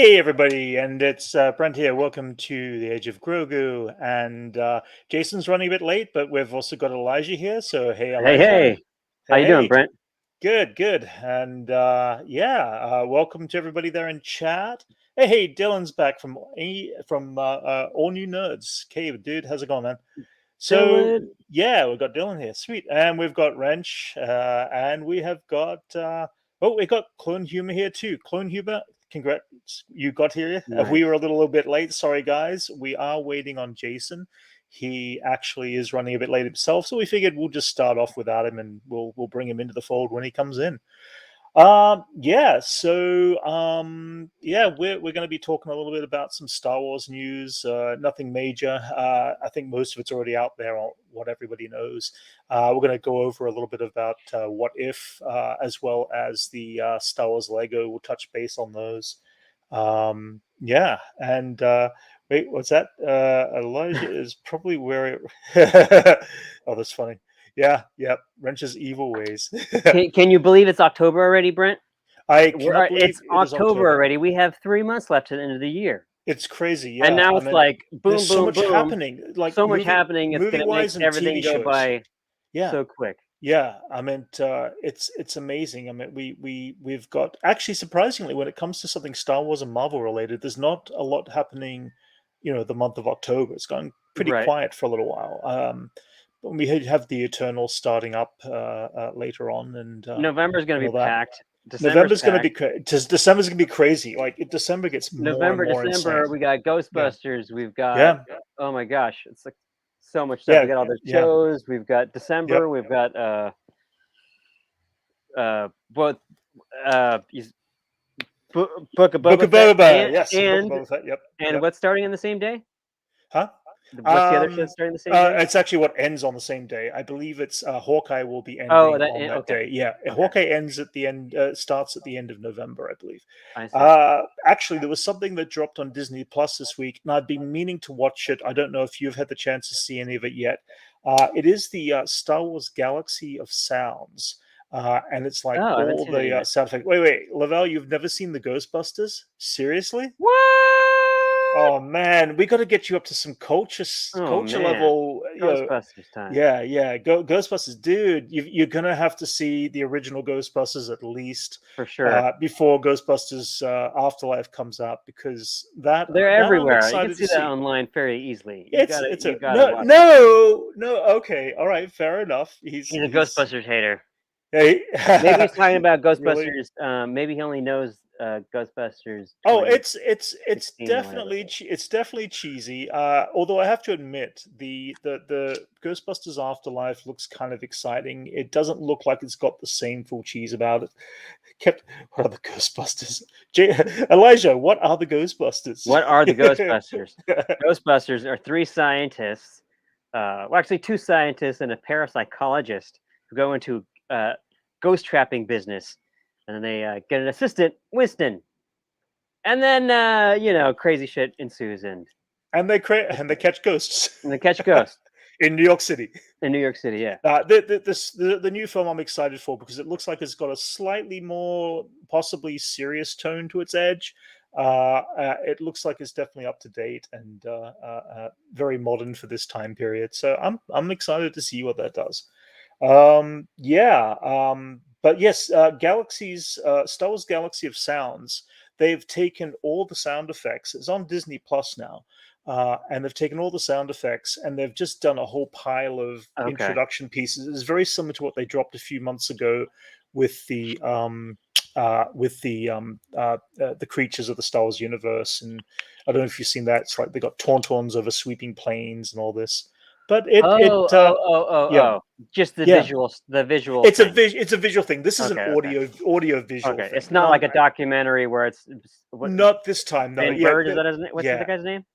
Hey everybody, and it's Brent here. Welcome to the Age of Grogu, and Jason's running a bit late, but we've also got Elijah here. So hey, Hey, Elijah. hey, how you doing, Hey, Brent? good, good, and welcome to everybody there in chat. Hey, Dylan's back from All New Nerds. Cave, dude, how's it going, man? So Dylan. yeah, we've got Dylan here, sweet, and we've got Wrench, and we have got we got Clone Humor here too. Clone Humor, congrats, you got here. We were a Nice. little bit late. Sorry, guys. We are waiting on Jason. He actually is running a bit late himself, so we figured we'll just start off without him, and we'll bring him into the fold when he comes in. We're going to be talking a little bit about some Star Wars news. Nothing major. I think most of it's already out there on what everybody knows. We're going to go over a little bit about What If, as well as the Star Wars Lego. We'll touch base on those. Wait, what's that? Elijah is probably where. Oh, that's funny. Yeah, Wrench's evil ways. Can you believe it's October already, Brent? I cannot believe It's it is October October. already. We have 3 months left to the end of the year, It's crazy, and yeah. now I it's mean, like there's boom, so boom, much boom. happening, like So much happening. It's gonna make movie-wise and everything TV go shows. by Yeah, so quick. yeah. I mean, it's amazing. I mean, we've got actually surprisingly when it comes to something Star Wars and Marvel related, there's not a lot happening. The month of October. It's gone pretty Right. quiet for a little while. But we have the Eternals starting up later on, November's gonna and be all that. packed. December's November's going to be packed. December's going to be crazy. Like December gets more and November, more December, insane. we got Yeah, Ghostbusters. We've got yeah, oh my gosh, it's like so much stuff. We yeah, got all the yeah. shows. We've got Yep. December. We've got both Book of Book Boba of Fett Boba Fett. Yes, Book of Boba Fett. Yep, and yep. what's starting on the same day? Huh? What's the other show starting the same day? It's actually what ends on the same day. I believe it's Hawkeye will be Oh, ending on that okay. day. Yeah, Okay. Hawkeye ends at the end. Starts at the end of November, I believe. I see. Actually, there was something that dropped on Disney Plus this week, and I'd been meaning to watch it. I don't know if you've had the chance to see any of it yet. It is the Star Wars Galaxy of Sounds, and it's like Oh, I haven't all seen that the yet. sound effects. Wait, Lavelle, you've never seen the Ghostbusters? Seriously? What? Oh man, we got to get you up to some Oh culture man, level. Ghostbusters time. Yeah. Ghostbusters, dude. You're gonna have to see the original Ghostbusters at least For sure. before Ghostbusters Afterlife comes out, because They're that I'm everywhere. You can excited to see that see. online very easily. It's You a gotta watch it. no. Okay, all right, fair enough. He's a Ghostbusters hater. Hey, Maybe he's talking about really. Ghostbusters. Maybe he only knows Ghostbusters Oh, it's 2016 or whatever definitely it is. it's definitely cheesy. Although I have to admit, the Ghostbusters Afterlife looks kind of exciting. It doesn't look like it's got the same full cheese about it. Kept What are the Ghostbusters? Elijah, what are the Ghostbusters? What are the Ghostbusters? Ghostbusters are three scientists, actually two scientists and a parapsychologist who go into ghost trapping business, and then they get an assistant, Winston, and then crazy shit ensues, and And they catch ghosts they catch ghosts in New York City. in New York City. Yeah. The new film I'm excited for because it looks like it's got a slightly more possibly serious tone to its edge. It looks like it's definitely up to date and very modern for this time period. So I'm excited to see what that does. But yes, Star Wars Galaxy of Sounds. They've taken all the sound effects. It's on Disney Plus now. And they've taken all the sound effects and they've just done a whole pile of Okay. introduction pieces. It's very similar to what they dropped a few months ago with the creatures of the Star Wars universe. And I don't know if you've seen that. It's like they got tauntauns over sweeping plains and all this. But yeah, Just the yeah. visual It's thing. it's a visual thing. This is an Okay. audio visual Okay. thing. It's not like a documentary where it's what Not this time. No, Ben yeah, Bird, is that his name? What's the yeah. guy's name?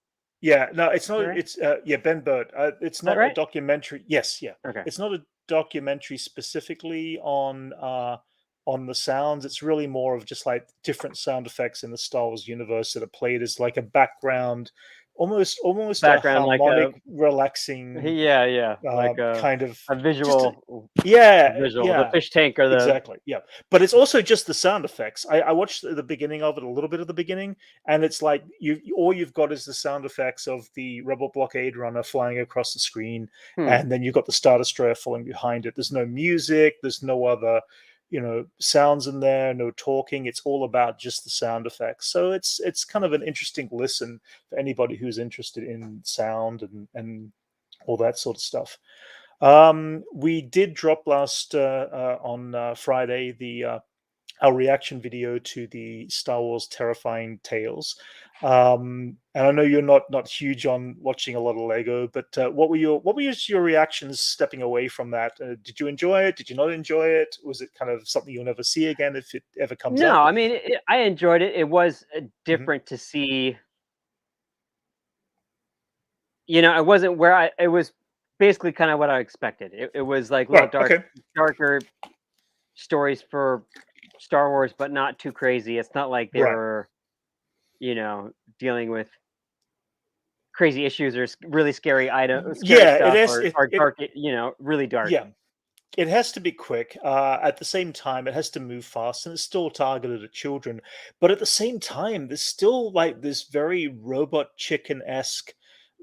Yeah, no, it's Is that not. right? It's Ben Bird. It's Is that not a right? documentary. Yes, yeah, Okay. it's not a documentary specifically on the sounds. It's really more of just like different sound effects in the Star Wars universe that are played as like a background almost a background, like harmonic, relaxing yeah, like kind of a just visual, the yeah, fish tank or the exactly, yeah. But it's also just the sound effects. I watched the beginning of it, a little bit of the beginning, and it's like all you've got is the sound effects of the rebel blockade runner flying across the screen, hmm, and then you've got the Star Destroyer following behind it. There's no music, there's no other, sounds in there, no talking. It's all about just the sound effects. So it's kind of an interesting listen for anybody who's interested in sound and all that sort of stuff. We did drop last on Friday the our reaction video to the Star Wars Terrifying Tales. And I know you're not huge on watching a lot of Lego, but what were your reactions stepping away from that? Did you enjoy it? Did you not enjoy it? Was it kind of something you'll never see again if it ever comes no, up? I mean, I enjoyed it. It was Mhm. different to see. It wasn't where it was basically kind of what I expected. It was like little Right. Okay. darker stories for Star Wars, but not too crazy. It's not like they Right. were, dealing with crazy issues or really scary scary Yeah. It stuff, is. or It. dark, really dark. Yeah. It has to be quick. At the same time, it has to move fast, and it's still targeted at children. But at the same time, there's still like this very robot chicken esque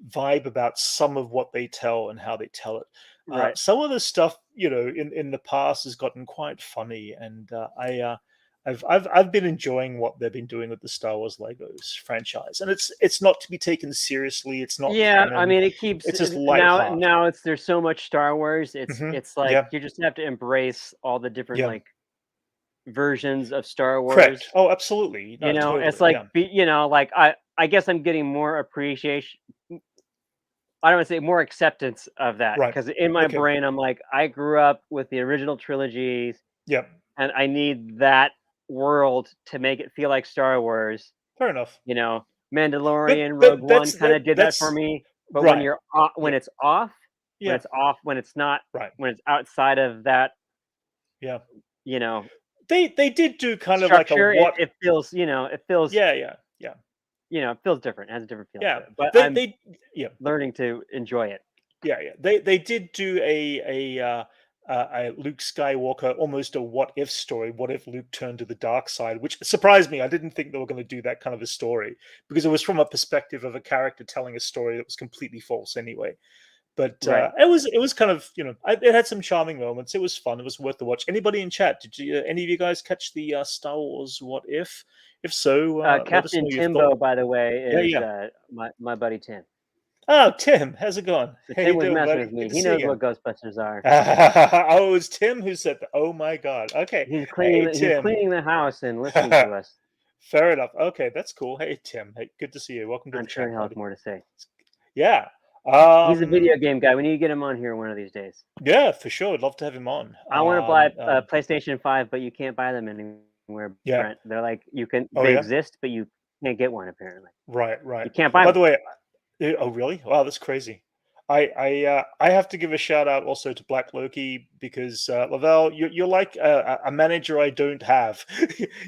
vibe about some of what they tell and how they tell it. Right. Some of the stuff, in the past has gotten quite funny, and I've been enjoying what they've been doing with the Star Wars Legos franchise, and it's not to be taken seriously. It's not Yeah, I canon. mean, it keeps It's just lighthearted. now there's so much Star Wars. It's like Yeah, you just have to embrace all the different yeah, like versions of Star correct. Wars. Oh, absolutely. No, It's totally. like Yeah. like I guess I'm getting more appreciation. I don't want to say more acceptance of that Right. because in my Okay. brain I'm like I grew up with the original trilogies Yeah. and I need that world to make it feel like Star Wars. Fair enough. You know, But Mandalorian, Rogue but One kind of did that for that's me. But right. when Yeah. it's off, Yeah. when it's not, Right. when it's outside of that, Yeah. you know, They did do kind of like a structure, what. it feels, Yeah. Yeah. Yeah. it feels different. It has a different feel to Yeah. it. But They I'm they yeah. learning to enjoy it. Yeah. Yeah. They did do a Luke Skywalker, almost a what if story. What if Luke turned to the dark side? Which surprised me. I didn't think they were going to do that kind of a story because it was from a perspective of a character telling a story that was completely false anyway. But Right. it was kind of, it had some charming moments. It was fun. It was worth the watch. Anybody in chat? Did you any of you guys catch the Star Wars What If? If so, let us Captain know your thought. Timbo, by the way, Yeah, is yeah. my buddy Tim. Oh, Tim, how's it going? So How Tim you was doing, messing buddy? with me. Good to He see you knows what again. Ghostbusters are. Oh, it was Tim who said that. Oh my God. Okay. Hey, He's Tim. cleaning the house and listening to us. Fair enough. Okay, that's cool. Hey, Tim. Hey, good to see you. Welcome to I'm the sure chat, he'll have buddy. more to say. Yeah. He's a video game guy. We need to get him on here one of these days. Yeah, for sure. I'd love to have him on. I want to buy a PlayStation 5, but you can't buy them anywhere, Yeah. Brent. They're like Oh they yeah. exist, but you can't get one apparently. Right, right. You can't buy By the one. way, oh really? Wow, that's crazy. I have to give a shout out also to Black Loki because Lavelle, you're like a manager I don't have.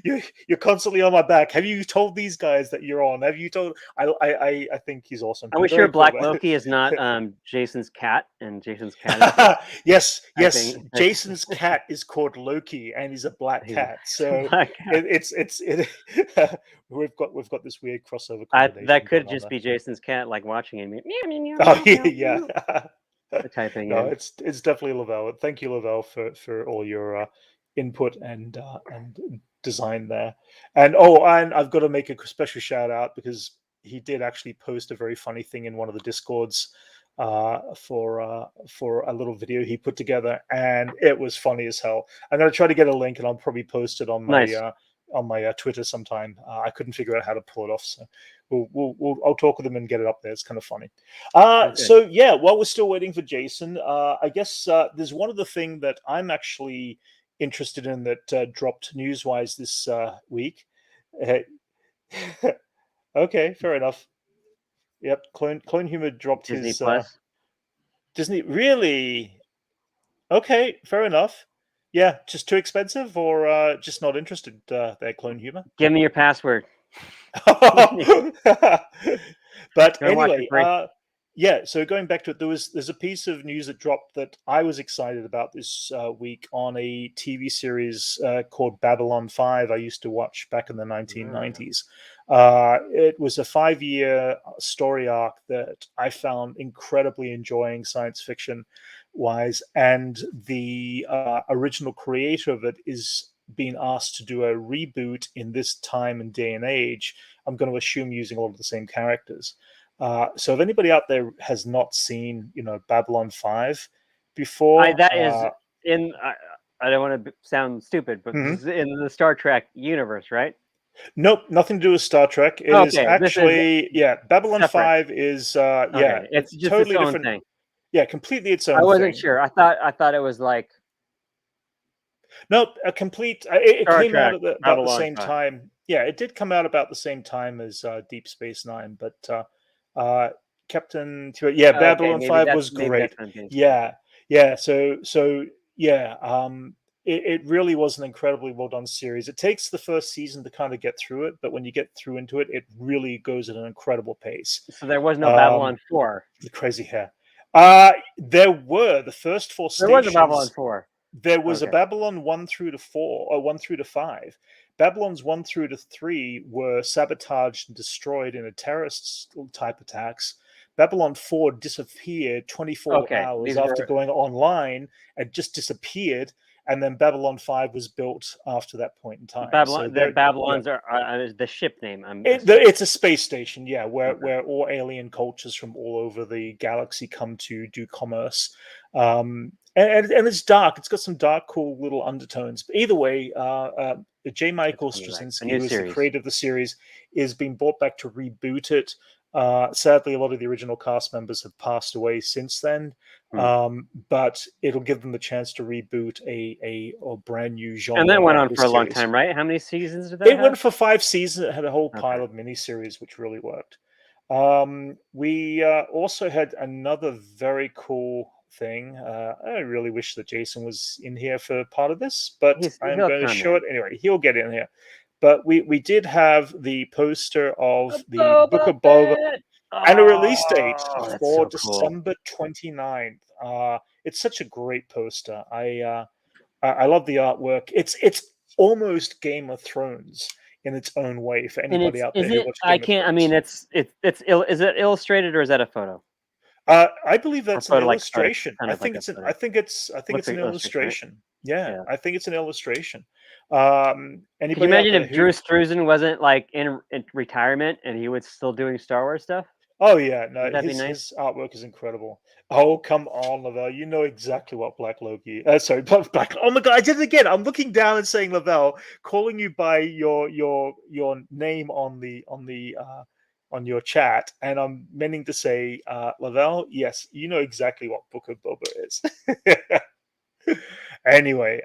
You're constantly on my back. Have you told these guys that you're on? Have you told? I think he's awesome. Are we sure Very cool, Black man. Loki is not Jason's cat, and Jason's cat is just Yes, yes. typing? Jason's cat is called Loki, and he's a black He's a cat. So black cat. we've got this weird crossover That combination could going on just there. be Jason's cat, like watching him. Meow, meow, meow, Oh meow, meow, yeah. meow, typing No, in. it's definitely Lavelle. Thank you, Lavelle, for all your input and design there. And I've got to make a special shout out because he did actually post a very funny thing in one of the discords for a little video he put together, and it was funny as hell. I'm gonna try to get a link, and I'll probably post it Nice. on my Twitter sometime. I couldn't figure out how to pull it off, so I'll talk with him and get it up there. It's kind of funny. Okay. So yeah, while we're still waiting for Jason, I guess there's one other thing that I'm actually interested in that dropped news-wise this week. Okay, fair enough. Yep, Clone Humor dropped Disney his Plus. Disney. Really? Okay, fair enough. Yeah, just too expensive or just not interested there, Clone Humor? Give me your password. But Go and watch it anyway, free. yeah. So going back to it, there's a piece of news that dropped that I was excited about this week on a TV series called Babylon 5. I used to watch back in the 1990s. It was a 5-year story arc that I found incredibly enjoying science fiction wise, and the original creator of it is being asked to do a reboot in this time and day and age. I'm going to assume using all of the same characters. So if anybody out there has not seen, Babylon 5 before, That is in. I don't want to sound stupid, but this mhm. is in the Star Trek universe, right? Nope, nothing to do with Star Trek. It is Okay, this is actually, yeah, Babylon separate. 5 is, yeah, Okay, it's just its totally own different. thing. Yeah, completely its I own wasn't thing. sure. I thought it was like Nope, a complete. It Star came out Trek at about the Babylon same 5. time. Yeah, it did come out about the same time as Deep Space Nine, but uh, yeah, Okay, Babylon 5 was maybe that's great. what I'm thinking. Okay. Yeah, yeah. So yeah, it really was an incredibly well done series. It takes the first season to kind of get through it, but when you get through into it, it really goes at an incredible pace. So there was no Um, Babylon 4. the crazy hair. There were the first four There was a Babylon stations. 4. There was a Okay. Babylon 1 through to 4, or 1 through to 5. Babylons 1 through to 3 were sabotaged and destroyed in a terrorist type attacks. Babylon 4 disappeared 24 Okay. hours These after were going online and just disappeared. And then Babylon 5 was built after that point in time. So The there, yeah. Babylons are the ship name, I'm assuming. It's a space station, yeah, Okay. where all alien cultures from all over the galaxy come to do commerce. And it's dark. It's got some dark, cool little undertones. But either way, J. It's Michael coming back. A Straczynski, new who is the series. creator of the series, is being brought back to reboot it. Sadly, a lot of the original cast members have passed away since then. Hmm. But it'll give them the chance to reboot a brand new And that genre went of on the for a long series. time, right? How many seasons did that It have? went for 5 seasons. It had a whole Okay. pile of miniseries, which really worked. We also had another very cool thing. I really wish that Jason was in here for part of this, but I'm He'll going to come show in. it anyway. He'll get in here. But we did have the poster A of the Book Boba of Boba Fett! and a release date Oh, that's for so cool. December 29th. It's such a great poster. I love the artwork. It's almost Game of Thrones in its own way for And anybody out is there who it? watched I Game of can't. I mean, Thrones. is it illustrated or is that a photo I believe or that's an photo like photo, illustration. kind of like a photo? I think Looks it's like an illustration, right? illustration. Yeah, Yeah. I think it's an illustration. Could you Anybody out imagine there if who Drew Struzan wasn't like in retirement and he was still doing Star Wars stuff? Oh yeah, no, Would that be nice? his artwork is incredible. Oh come on, Lavelle, you know exactly what Black Loki. Sorry, Black. Oh my God, I did it again. I'm looking down and saying Lavelle, calling you by your name on your chat, and I'm meaning to say Lavelle. Yes, you know exactly what Book of Boba is. Anyway,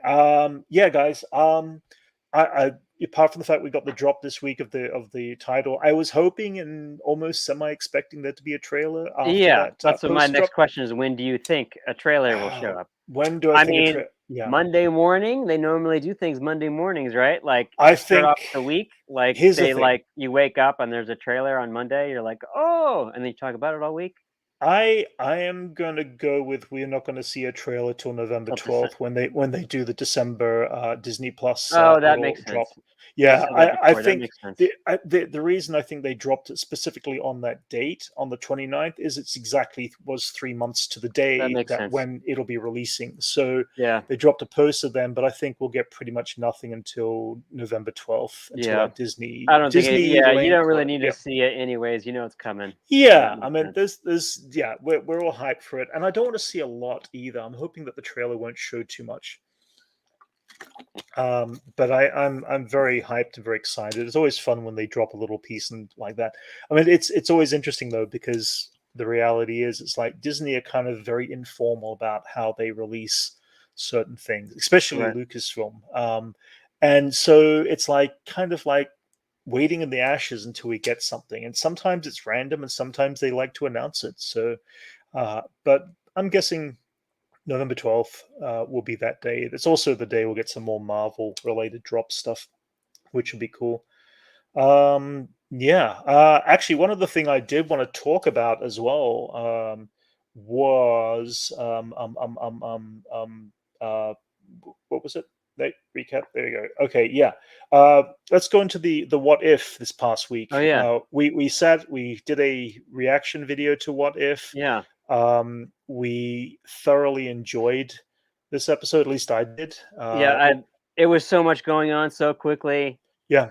yeah, guys. I apart from the fact we got the drop this week of the title, I was hoping and almost semi expecting there to be a trailer after Yeah, that that's what my post drop. next question is. When do you think a trailer will show up? When do I I think a mean, trailer? Yeah, Monday morning. They normally do things Monday mornings, right? Like I start think off the week. Like here's the say, thing. like you wake up and there's a trailer on Monday. You're like, oh, and then you talk about it all week. I am gonna go with we're not gonna see a trailer till November Till December. 12th when they do the December Disney Plus Oh, that little makes drop. sense. You Yeah, said that I before. That think makes sense. the reason I think they dropped it specifically on that date on the 29th is it's exactly was 3 months to the That day makes that sense. when it'll be releasing. So Yeah, they dropped a poster then, but I think we'll get pretty much nothing until November 12th until yeah. that Disney I don't think it. Disney Yeah, you don't link really or need to yeah. see it anyways. You know it's coming. So that Yeah, I makes mean, sense. yeah, we're all hyped for it, and I don't want to see a lot either. I'm hoping that the trailer won't show too much. But I'm very hyped and very excited. It's always fun when they drop a little piece and like that. I mean, it's always interesting though because the reality is it's like Disney are kind of very informal about how they release certain things, especially Right. Lucasfilm. And so it's like kind of like waiting in the ashes until we get something. And sometimes it's random, and sometimes they like to announce it. So, but I'm guessing November 12th will be that day. It's also the day we'll get some more Marvel related drop stuff, which would be cool. Yeah. Actually, one of the thing I did want to talk about as well was what was it? Recap. There you go. Okay, yeah. Let's go into the what if this past week. Oh yeah, We did a reaction video to what if. yeah, We thoroughly enjoyed this episode. At least I did. yeah. It was so much going on so quickly, Yeah.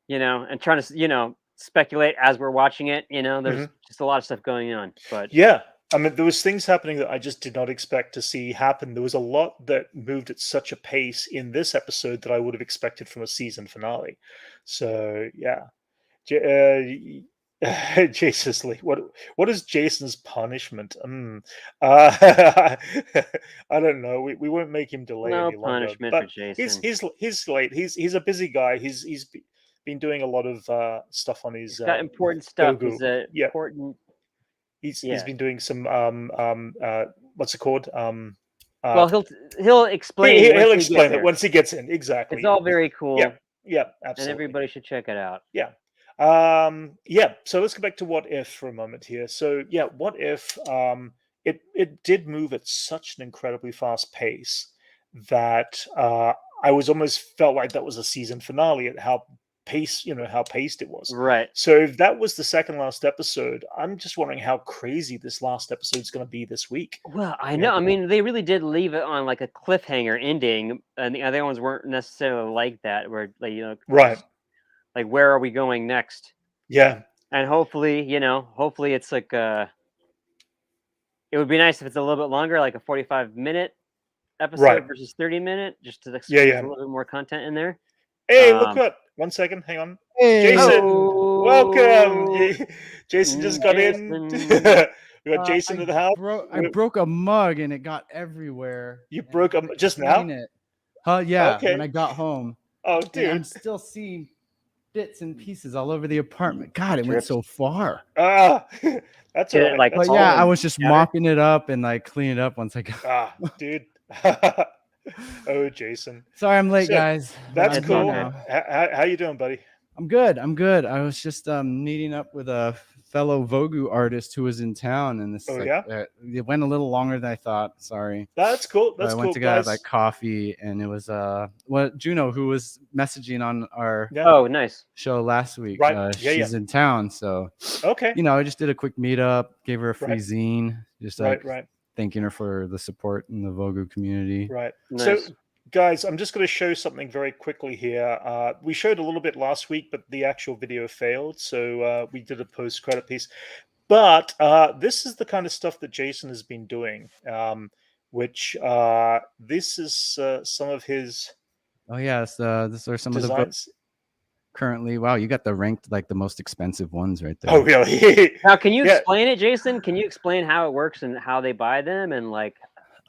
and trying to speculate as we're watching it. There's Mhm. just a lot of stuff going on, but Yeah. I mean, there was things happening that I just did not expect to see happen. There was a lot that moved at such a pace in this episode that I would have expected from a season finale. So yeah, Jason's Lee. What is Jason's punishment? Uh, I don't know. We won't make him delay no any longer. punishment for But Jason. he's late. He's a busy guy. Been doing a lot of stuff on He's his got important stuff. Vogu. He's a Yeah, important. he's Yeah. been doing some what's it called? Well, he'll explain. He'll once we get explain it there. once he gets in. Exactly. It's all very cool. Yeah, yeah, And absolutely. everybody should check it out. Yeah. Yeah, so let's go back to what if for a moment here. So yeah, what if it did move at such an incredibly fast pace that I was almost felt like that was a season finale at how how paced it was. Right. So if that was the second last episode, I'm just wondering how crazy this last episode is going to be this week. Well, I know. I mean, they really did leave it on like a cliffhanger ending, and the other ones weren't necessarily like that. Where Right. like where are we going next? Yeah. And hopefully, hopefully it's like it would be nice if it's a little bit longer, like a 45-minute episode Right. versus 30-minute, just to Yeah, squeeze yeah. a little bit more content in there. Hey, look what! 1 second, hang on. Hey. Jason, Oh, welcome. Jason just got in. Jason. We got Jason in the house. I broke a mug and it got everywhere. You and broke I a had to just now? clean it. Yeah, Okay. when I got home. Oh, And I'm dude. still seeing bits and pieces all over the apartment. God, it went Drips. so far. Ah, that's Did all it, right. like, That's But all yeah, in I was just together? mopping it up and like cleaning it up once I got. ah, dude. Oh, Jason. Sorry, I'm late, So, guys. but That's I'm all here cool. now. How you doing, buddy? I'm good. I was just meeting up with a fellow Vogu artist who was in town, and this Oh, like, yeah? it went a little longer than I thought. Sorry. That's cool. But That's I cool, went to guys. get like coffee, and it was Juno who was messaging on our Yeah. Oh, nice. show last week. Right. Yeah, She's in town, so Okay. I just did a quick meetup, gave her a free Right. zine, just Right. like Right. thanking her for the support in the Vogu community. Right. Nice. So, guys, I'm just going to show something very quickly here. We showed a little bit last week, but the actual video failed. So we did a post-credit piece. But this is the kind of stuff that Jason has been doing, which this is some of his Oh yeah, these are some of the designs. currently. Wow, you got the ranked like the most expensive ones right there. Oh, really? Now, can you Yeah. explain it, Jason? Can you explain how it works and how they buy them and like?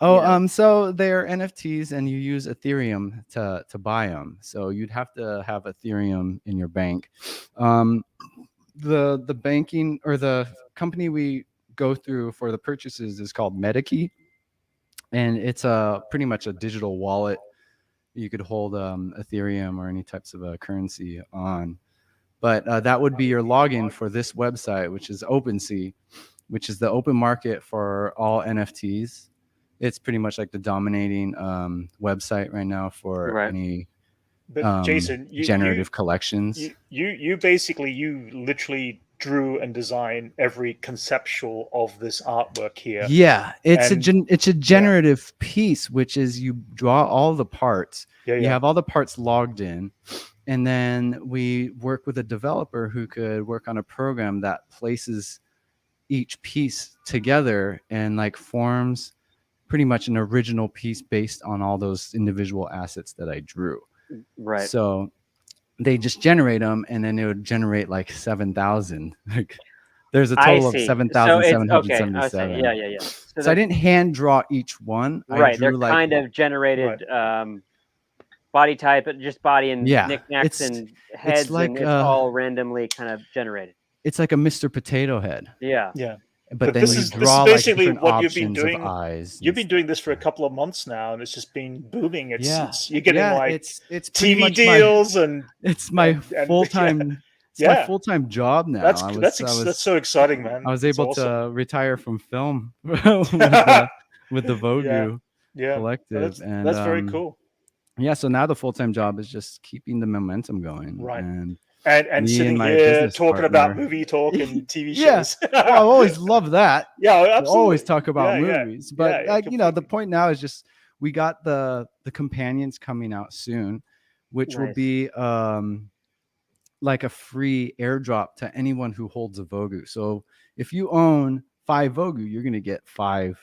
Oh, so they're NFTs, and you use Ethereum to buy them. So you'd have to have Ethereum in your bank. The banking or the company we go through for the purchases is called Medikey, and it's pretty much a digital wallet. You could hold Ethereum or any types of currency on, but that would be your login for this website, which is OpenSea, which is the open market for all NFTs. It's pretty much like the dominating website right now for Right. any But Jason, generative collections. you basically literally drew and designed every conceptual of this artwork here. Yeah, it's And- it's a generative piece, which is you draw all the parts. Yeah, You yeah. have all the parts logged in, and then we work with a developer who could work on a program that places each piece together and like forms pretty much an original piece based on all those individual assets that I drew. Right. So they just generate them, and then it would generate like 7,000. Like there's a total of see. 7,777. Yeah. So I didn't hand draw each one. Right. I They're drew like kind of generated body type, just body and Yeah, knickknacks it's- and heads, like, and it's all randomly kind of generated. it's like a Mr. Potato Head, Yeah. Yeah. but then this you is draw like basically different what you've been options doing. of eyes. You've been doing this for a couple of months now, and it's just been booming. You're getting like it's pretty TV much deals and it's my and- full-time It's my Yeah. full-time job now. That's so exciting, man. I was It's able awesome. to retire from film with the Vogu Yeah, collective, and that's very cool. Yeah, so now the full-time job is just keeping the momentum going, Right. and And me sitting and my here business talking about partner. movie talk and TV Yeah. shows. Well, I always love that. Yeah, We'll absolutely. always talk about Yeah, movies, but yeah, like you know, the completely. point now is just we got the companions coming out soon, which will Nice. be like a free airdrop to anyone who holds a Vogu. So if you own 5 Vogu, you're gonna get 5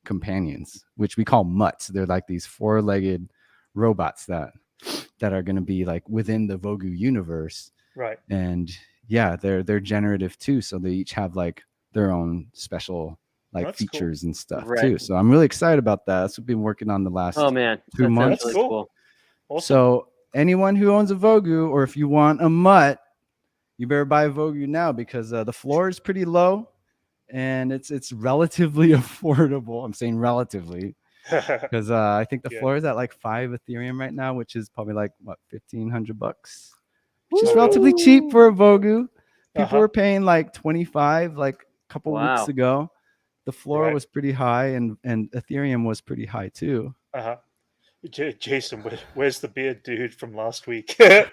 companions, which we call mutts. They're like these 4-legged robots that are gonna be like within the Vogu universe. Right. And yeah, they're generative too, so they each have like their own special like That's cool. features and stuff Right. too. So I'm really excited about that. That's what we've been working on the last Oh man, 2 that sounds months. That's really cool. Awesome. So anyone who owns a Vogu, or if you want a mutt, you better buy a Vogu now, because the floor is pretty low and it's relatively affordable. I'm saying relatively, because I think the Yeah. floor is at like 5 Ethereum right now, which is probably like what, $1,500, which is Woo! relatively cheap for a Vogu. People Uh-huh. were paying like 25 like a couple Wow. weeks ago. The floor Right. was pretty high, and Ethereum was pretty high too. Uh-huh. Jason, where's the beard dude from last week? It's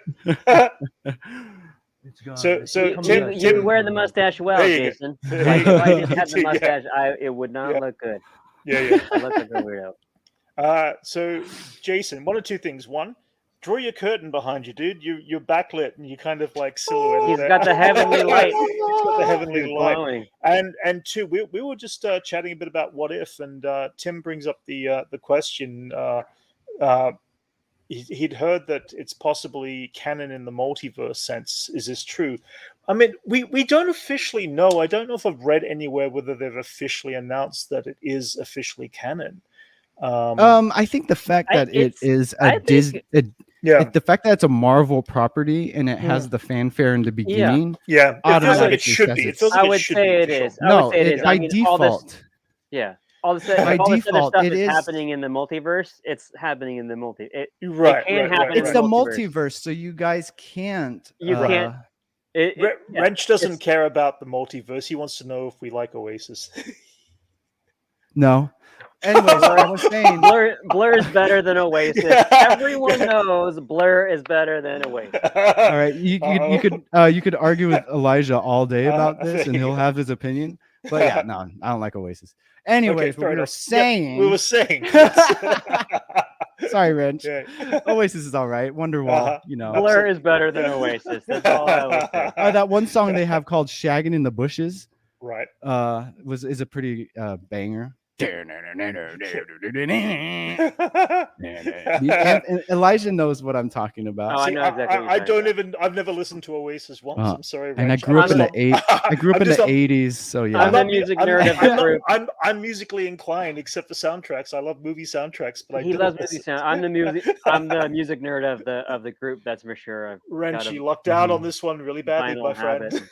gone. So You Tim, wear the mustache well, there you go. Jason. There Like, you if I go. didn't have the Yeah. mustache, it would not Yeah. look good. Yeah. I look like a weirdo. So Jason, one or two things. One, draw your curtain behind you, dude. You're backlit and you kind of like silhouetted. He's there. got the heavenly light. He's got the heavenly He's light. glowing. And two, we were just chatting a bit about what if, and Tim brings up the question. He'd heard that it's possibly canon in the multiverse sense. Is this true? I mean, we don't officially know. I don't know if I've read anywhere whether they've officially announced that it is officially canon. I think the fact that it is a Disney, the fact that it's a Marvel property and it has the fanfare in the beginning, it feels like it should be. It feels like I would say it is. I would say it is. By I mean, default. All this By other default, stuff it is is happening in the multiverse. It's happening in the multi. It Right. can happen in It's the multiverse, so you guys can't. You can't. Wrench doesn't care about the multiverse. He wants to know if we like Oasis. No. Anyways, I was saying Blur is better than Oasis. Everyone knows Blur is better than Oasis. All right, you could argue with Elijah all day about this, and he'll have his opinion. But yeah, no, I don't like Oasis. Anyways, Okay, we were saying. We were saying. Sorry, Wrench. Yeah. Is all right. Wonderwall, you know. Blur is better than Oasis. That's all I would say. That one song they have called "Shaggin' in the Bushes," right? Is a pretty banger. And Elijah knows what I'm talking about. Oh, I know exactly. I don't even. I've never listened to Oasis once. I'm sorry. And Wrench. I grew up in the '80s, so yeah. I'm the music nerd of the group. I'm musically inclined, except for soundtracks. I love movie soundtracks, but he loves movie sound. I'm the music nerd of the group. That's for sure. Wrench, you lucked out on this one really badly, my friend.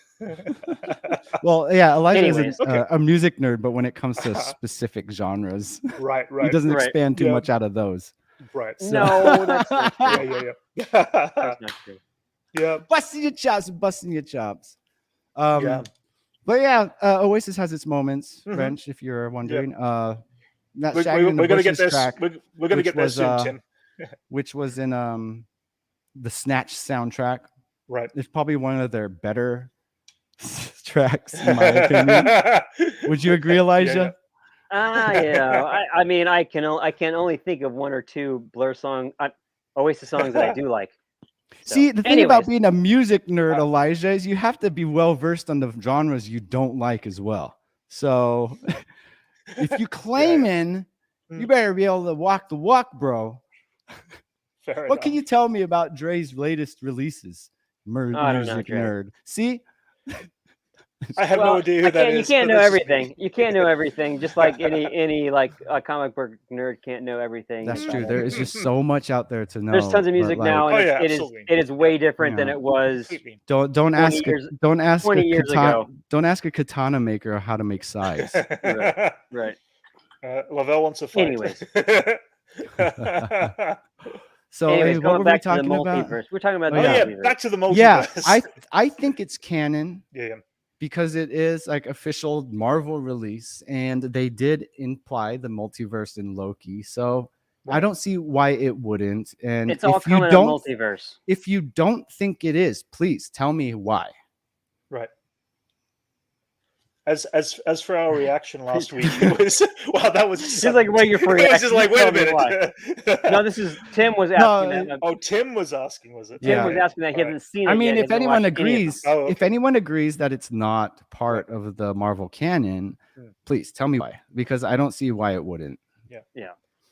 Well, yeah, Elijah is a music nerd, but when it comes to specific genres, right, he doesn't expand too much out of those. Right. So. No, that's not true. Yeah. That's not true. Yeah. Busting your chops. But yeah, Oasis has its moments, Wrench, if you're wondering. We're gonna get this. We're gonna get there soon, Tim. Which was in the Snatch soundtrack. Right. It's probably one of their better tracks, in my opinion. Would you agree, Elijah? I mean, I can only think of one or two Blur Oasis songs that I do like. So, see, the thing about being a music nerd, Elijah, is you have to be well versed on the genres you don't like as well. So if you claiming, you better be able to walk the walk, bro. Fair what can you tell me about Dre's latest releases? Music nerd. See? I have no idea who that is. You can't know everything. You can't know everything. Just like any like a comic book nerd can't know everything. That's true. There is just so much out there to know. There's tons of music now, and it is way different than it was. Don't ask 20 years ago. Don't ask a katana maker how to make size. Right. Lavelle wants a fight. Anyways. So Anyways, what going were we back to the talking about? multiverse. We're talking about Oh, the Oh yeah, multiverse. back to the multiverse. Yeah, I think it's canon yeah. because it is like official Marvel release, and they did imply the multiverse in Loki. So I Right. don't see why it wouldn't. And It's all if you coming in don't, multiverse. if you don't think it is, please tell me why. Right. As for our reaction last week, it was wow. That was He's like waiting for it was just reaction. like, You wait a tell me why. minute. No, this is Tim was asking that. Oh, Tim was asking, was it? Tim Yeah. was asking that. He All right. hasn't seen I it mean, yet. He if hasn't anyone watched any of them. agrees, Oh, if okay. anyone agrees that it's not part of the Marvel canon, please tell me why, because I don't see why it wouldn't. Yeah,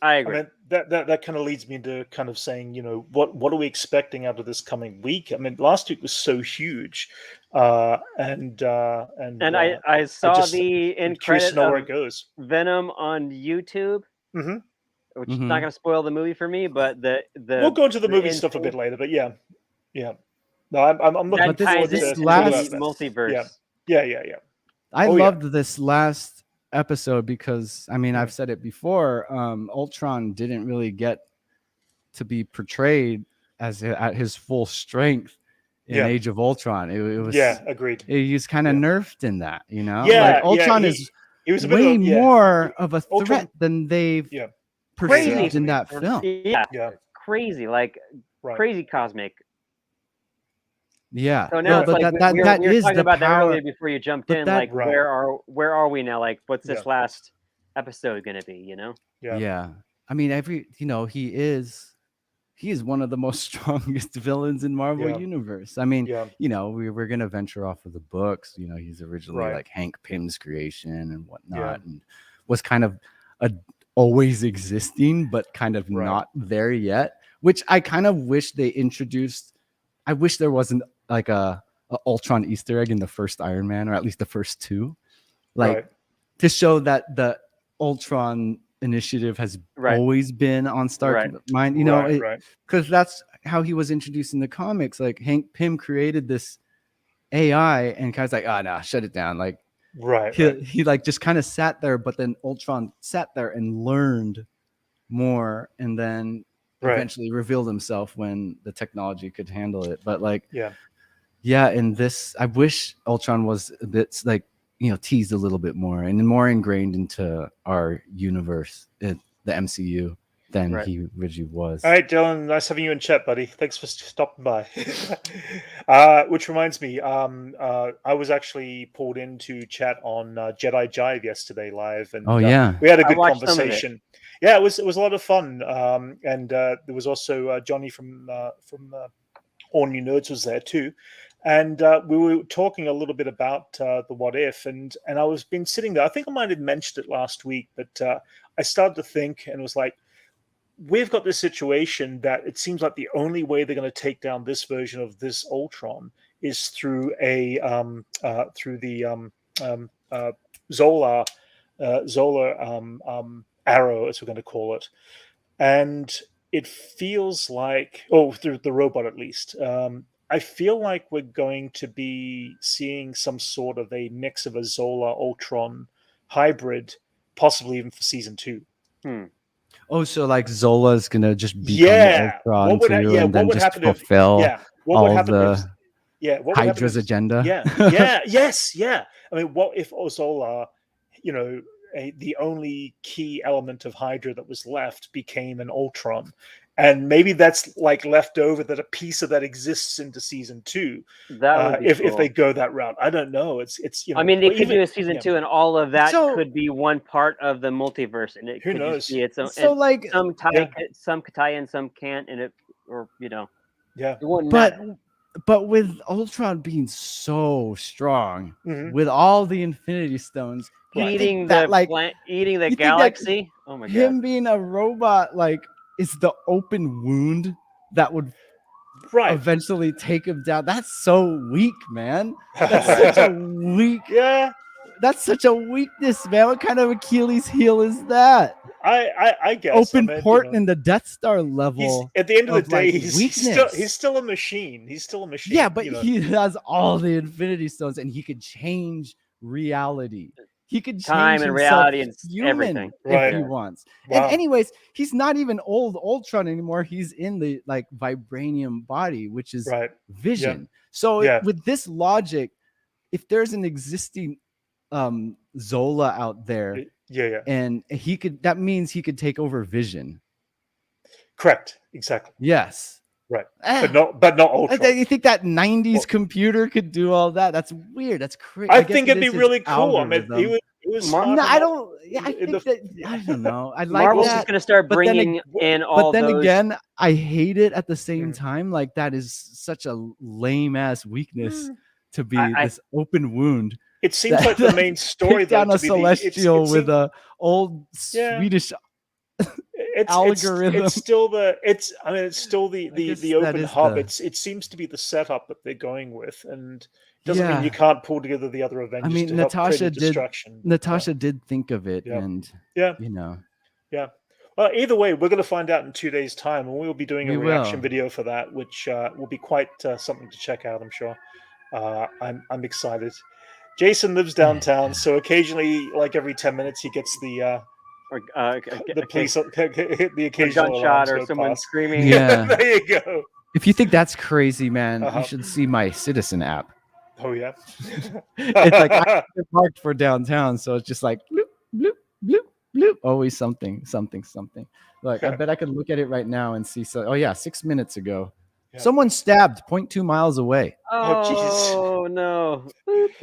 I I agree. mean, that kind of leads me into kind of saying, what are we expecting out of this coming week? I mean, last week was so huge, and I saw just the I'm end curious credit to know where of it goes. Venom on YouTube, hmm which is not going to spoil the movie for me, but the We'll go into the movie end stuff a scene, bit later, but yeah. No, I'm looking that this- forward ties this to into last- the multiverse. Yeah. I Oh, yeah. loved this last episode because I mean Yeah. I've said it before. Ultron didn't really get to be portrayed as at his full strength in Yeah. Age of Ultron. It was Agreed. he was kind of Yeah. nerfed in that, Yeah, like Ultron is He was a bit way of more of a Ultron- threat than they've Yeah. perceived Crazy. in that film. Yeah, Yeah. crazy, like Right. crazy cosmic. Yeah, So now no, it's but like that we were is talking the about that power. earlier before you jumped but in. that- Like, Right. where are we now? Like, what's this Yeah. last episode going to be? Yeah. I mean, he is one of the most strongest villains in Marvel Yeah. universe. I mean, Yeah. we're gonna venture off of the books. He's originally Right. like Hank Pym's creation and whatnot, Yeah. and was kind of always existing, but kind of Right. not there yet. Which I kind of wish they introduced. I wish there wasn't like a Ultron Easter egg in the first Iron Man, or at least the first two, like Right. to show that the Ultron initiative has Right. always been on Stark's Right. mind, Right. because that's how he was introduced in the comics. Like Hank Pym created this AI, and guy's like, oh no, shut it down. Like Right. he like just kind of sat there, but then Ultron sat there and learned more, and then Right. eventually revealed himself when the technology could handle it. But like, Yeah. in this, I wish Ultron was a bit like, teased a little bit more and more ingrained into our universe, the MCU, than Right. he originally was. All right, Dylan. Nice having you in chat, buddy. Thanks for stopping by. Which reminds me, I was actually pulled into chat on Jedi Jive yesterday live, and Oh yeah. we had a I good watched some of it. conversation. Yeah, it was a lot of fun, and there was also Johnny from All New Nerds was there too, and we were talking a little bit about the What If, and I was been sitting there. I think I might have mentioned it last week, but I started to think and was like, we've got this situation that it seems like the only way they're going to take down this version of this Ultron is through Zola arrow, as we're going to call it, and it feels like, through the robot at least. I feel like we're going to be seeing some sort of a mix of a Zola Ultron hybrid, possibly even for season 2. Oh, so like Zola's gonna just become Ultron What would too, yeah, and then what would just happen if fulfill what would all happen the if what would happen Hydra's if, agenda. yeah. I mean, what if Zola, the only key element of Hydra that was left became an Ultron, and maybe that's like left over, that a piece of that exists into season 2. That would be if cool. they go that route. I don't know. It's I mean, they but could even- do a season 2, and all of that So- could be one part of the multiverse, and it Who could knows? just be its own. So and like, some could tie in, some can't, and it wouldn't but matter. but with Ultron being so strong, Mhm. with all the Infinity Stones, you think Eating that, the like eating the you think that galaxy. Oh my god! him being a robot, like, is the open wound that would right. eventually take him down. That's so weak, man. That's such a weak. Yeah, That's such a weakness, man. What kind of Achilles heel is that? I guess. Open I mean, port in the Death Star level. at the end of the of, like, day, he's weakness. still a machine. He's still a machine. Yeah, but he has all the Infinity Stones, and he could change reality. He could change time and himself reality and human everything. if Right. he wants. Wow. And anyways, he's not even old Ultron anymore. He's in the like vibranium body, which is Right. Vision. So Yeah. with this logic, if there's an existing Zola out there, Yeah. and that means he could take over Vision. Correct. Exactly. Yes. Right. Ah. But not Ultron. You think that 90s computer could do all that? That's weird. That's crazy. I think it'd be really cool. I mean, algorithm. he was Mar- smart No, I enough don't. Yeah, I in think the- that. I don't know. I like Marvel's that. just going to start but then bringing in all But then those. again, I hate it at the same Mm. time. Like that is such a lame ass weakness to be I- this open wound. It seems that- like the main story Pick down though, a to be the- it's- it celestial with seems- a old Yeah. Swedish. it's algorithm. It's still the guess the that open is hub. the- It seems to be the setup that they're going with, and doesn't Yeah. mean you can't pull together the other Avengers. mean, to help create a Natasha did- distraction. Natasha did think of it, Yeah. and Yeah. you know, Well, either way, we're going to find out in 2 days' time, and we'll be doing a We reaction will. video for that, which will be quite something to check out. I'm sure. I'm excited. Jason lives downtown, so occasionally, like every 10 minutes, he gets the police, the occasional gunshot alarms or go someone past. screaming. Yeah. There you go. if you think that's crazy, man, Uh-huh. you should see my Citizen app. Oh yeah. It's like I have it marked for downtown, so it's just like bloop, bloop, bloop, bloop. Always something. Like I Okay. bet I could look at it right now and see. So, oh yeah, 6 minutes ago, Yeah. someone stabbed 0.2 miles away. Oh, no.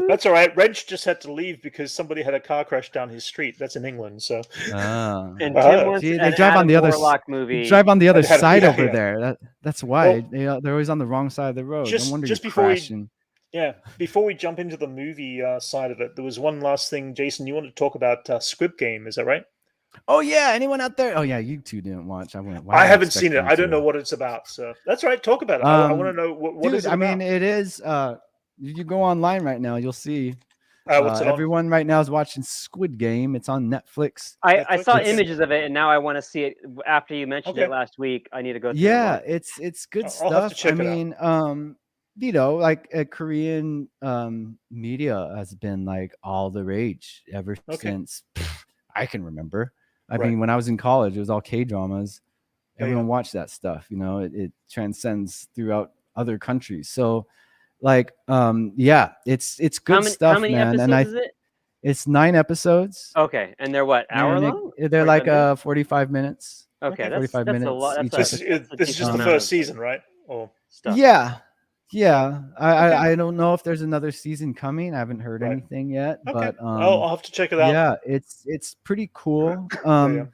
That's all right. Wrench just had to leave because somebody had a car crash down his street. That's in England, so Ah. And Tim Uh, wants See, they an drive on Adam the other Warlock movie. They drive on the other Had- side yeah, over yeah. there. That's why Well, they're always on the wrong side of the road. just- No wonder just you're before we- crashing. yeah. Before we jump into the movie side of it, there was one last thing, Jason. You wanted to talk about Squid Game, is that right? Oh yeah, anyone out there? Oh yeah, you two didn't watch. I went. I haven't seen it. I don't know what it's about. So that's right. Talk about it. I want to know what Dude, is it I mean, about? it is. You go online right now, you'll see. What's it on? Everyone right now is watching Squid Game. It's on Netflix. I Netflix? saw It's- images of it, and now I want to see it. After you mentioned Okay. it last week, I need to go through Yeah, it. it's good I'll have to stuff. check I it out. mean, you know, like Korean media has been like all the rage ever Okay. since I can remember. I Right. mean, when I was in college, it was all K dramas. Yeah, Everyone watched that stuff. You know, it transcends throughout other countries. So, like, yeah, it's good stuff, how many man. episodes And is it? it's 9 episodes. Okay, and they're what, hour and long? they're 45 like minutes? 45 minutes. Okay, that's 45 a minutes lot. each That's This a, is that's a this is just decent the amount first of season, right? Or stuff. Yeah. I, Okay. I don't know if there's another season coming. I haven't heard Right. anything yet, okay, but I'll have to check it out. yeah, it's pretty cool. Yeah.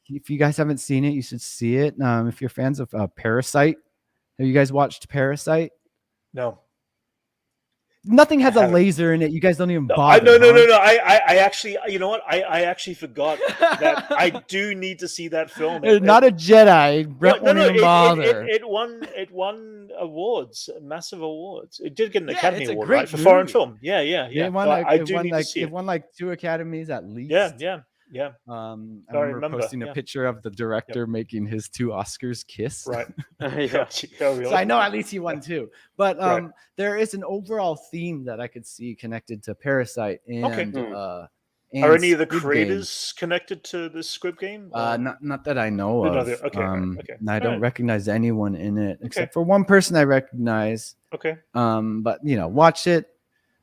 If you guys haven't seen it, you should see it. If you're fans of Parasite, have you guys watched Parasite? No. Nothing has a haven't. laser in it. You guys don't even No, bother. no. huh? I actually, you know what? I actually forgot that I do need to see that film. Not a Jedi. Brent won't even it, bother. it won awards, massive awards. It did get an Yeah, Academy it's a Award, great right, for foreign movie. film. Yeah. It won So like, I it do won need like to see it it. won like 2 academies at least. Yeah. I I remember remember, posting a yeah. picture of the director making his 2 Oscars kiss. Right. Yeah. Oh, really? So I know at least he won 2. But Right. there is an overall theme that I could see connected to Parasite and Are and any of the Squid Game. creators connected to the Squid Game? Or- Not that I know You're of. not there. Okay, right, okay. And I don't Alright. recognize anyone in it except for one person I recognize. Okay. But you know, watch it.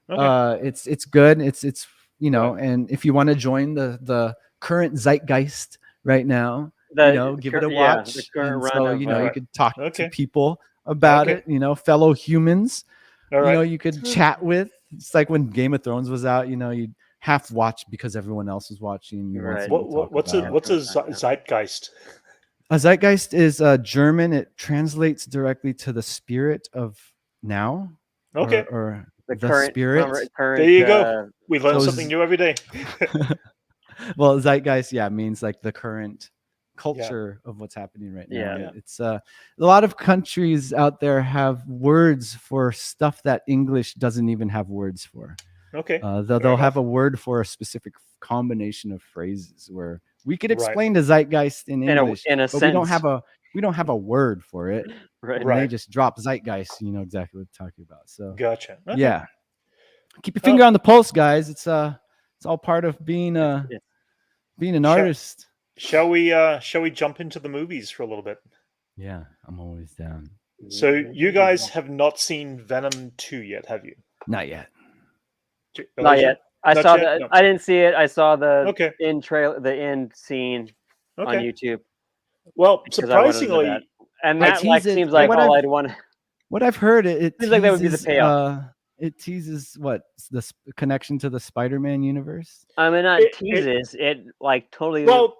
Okay. It's good. It's you know, and if you want to join the current zeitgeist right now, you know, give it a watch. the current And run so of, you know, you Right. could talk Okay. to people about Okay. it. You know, fellow humans. All You right. know, you could chat with. It's like when Game of Thrones was out. You know, you'd half watch because everyone else was watching. You want Right. something to talk What's about. a zeitgeist? A zeitgeist is German. It translates directly to the spirit of now. Okay. Or the the current, spirit. current. There you go. We learn those- something new every day. Well, zeitgeist, means like the current culture of what's happening right now. Yeah. It's a lot of countries out there have words for stuff that English doesn't even have words for. Okay. They'll have a word for a specific combination of phrases where we could Right. explain the zeitgeist in English, in a but sense. we don't have a word for it. Right. And they just drop zeitgeist, you know exactly what they're talking about. So Gotcha. Okay. yeah, keep your finger on the pulse, guys. It's It's all part of being an Sure. artist. Shall we jump into the movies for a little bit? Yeah, I'm always down. So you guys have not seen Venom 2 yet, have you? Not yet. Not yet. I Not saw yet? the. No. I didn't see it. I saw the Okay. the end scene on Okay. YouTube. Well, Because I wanted to know that. surprisingly, And I that like tease it- seems like what all I've- I'd want. What I've heard, it Seems like that would be the teases, payoff. it teases what the connection to the Spider-Man universe. I mean, not It- teases. It like totally. well,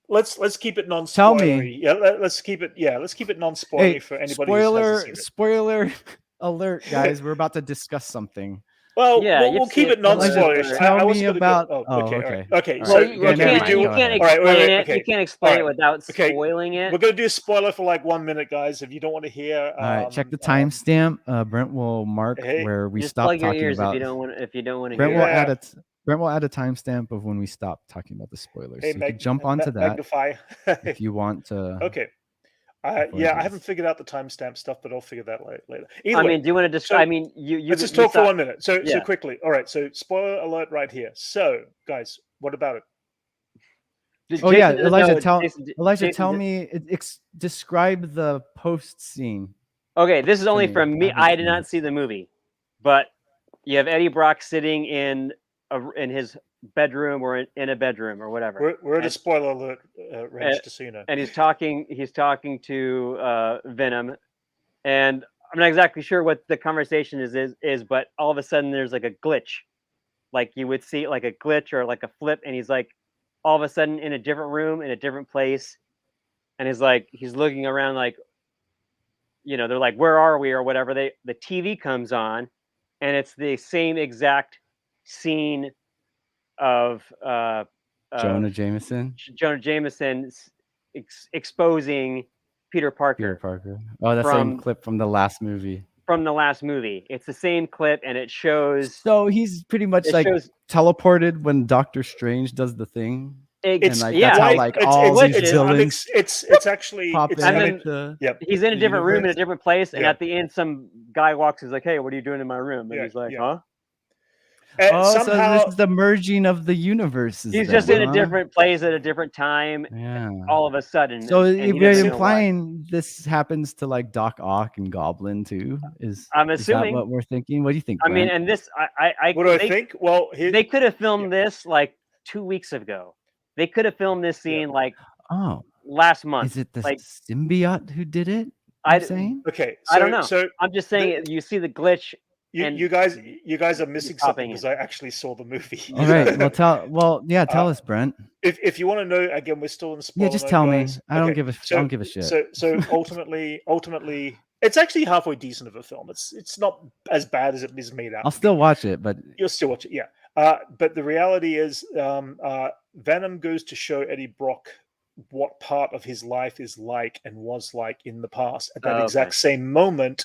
let's keep it non-spoilery. Tell me. Yeah, let's keep it non-spoilery Hey, for anybody who hasn't seen it. spoiler alert, guys! We're about to discuss something. Well, Yeah, we'll you've keep seen it it. non-spoilerish. Tell I me wasn't gonna about- Go, oh, okay, okay. all right. Okay. All So right. you Yeah, never can't. mind. You Go can't ahead. explain All right, wait, it. okay. You can't explain it All right. without Okay. spoiling it. We're gonna do a spoiler for like 1 minute, guys. If you don't want to hear, All right, check the timestamp. Brent will mark Hey, where we Just stop plug your talking ears about. if you don't want. If you don't want to Brent hear. will it. Yeah. Brent will add a timestamp of when we stop talking about the spoilers. Hey, so you can jump onto that magnify. if you want to. Okay. before Yeah, it I haven't is. figured out the timestamp stuff, but I'll figure that later. Either I way, mean, do you want to describe? so I mean, you. let's just you talk for saw- 1 minute. So Yeah. quickly. All right. So spoiler alert right here. So guys, what about it? Oh yeah, Jason doesn't Elijah, know- tell Jason- Elijah, Jason tell did- me. Describe the post scene. Okay, this is only me. from me. I haven't I did seen not it. see the movie, but you have Eddie Brock sitting in his bedroom or in a bedroom or whatever, We're at a And- spoiler alert range, just so you know. and he's talking. He's talking to Venom, and I'm not exactly sure what the conversation is, but all of a sudden there's like a glitch, like you would see like a glitch or like a flip, and he's like all of a sudden in a different room in a different place, and he's looking around like, they're like, where are we or whatever. The TV comes on, and it's the same exact scene of Jonah Jameson, Jonah Jameson exposing Peter Parker Peter Parker. Oh, that's from- same clip from the last movie. from the last movie. It's the same clip, and it shows. So he's pretty much It like shows. teleported when Doctor Strange does the thing. It's like, yeah. that's how, right, like, it's- all it's- these it's- villains It's actually pop it's, in. And I then- mean, the- yep. He's in a the different room in a universe. different place, and Yeah. at the end, some guy walks. He's like, "Hey, what are you doing in my room?" And Yeah, he's like, yeah. "Huh?" Oh, somehow, so this is the merging of the universes. He's then, just in a huh? different place at a different time. Yeah. All of a sudden, So and he you're doesn't know why. implying this happens to like Doc Ock and Goblin too? I'm Is assuming. that what we're thinking? What do you think? I mean, Brent? and this, I what do I they, think? Well, They could have filmed this like 2 weeks ago. They could have filmed this scene like oh, last month. is it the like- symbiote who did it? I- I'm saying. okay. I don't know. So I'm just saying, you see the glitch. and you guys are missing something popping because I actually saw the movie. All right. Well, tell us, Brent. if you want to know, again, we're still in spoiler Yeah, just mode, tell me. guys. I don't Okay, give a. so- I don't give a shit. So ultimately, it's actually halfway decent of a film. It's not as bad as it is made out. I'll to be. still watch it, but You'll still watch it, yeah. But the reality is, Venom goes to show Eddie Brock what part of his life is like and was like in the past at that Okay. exact same moment,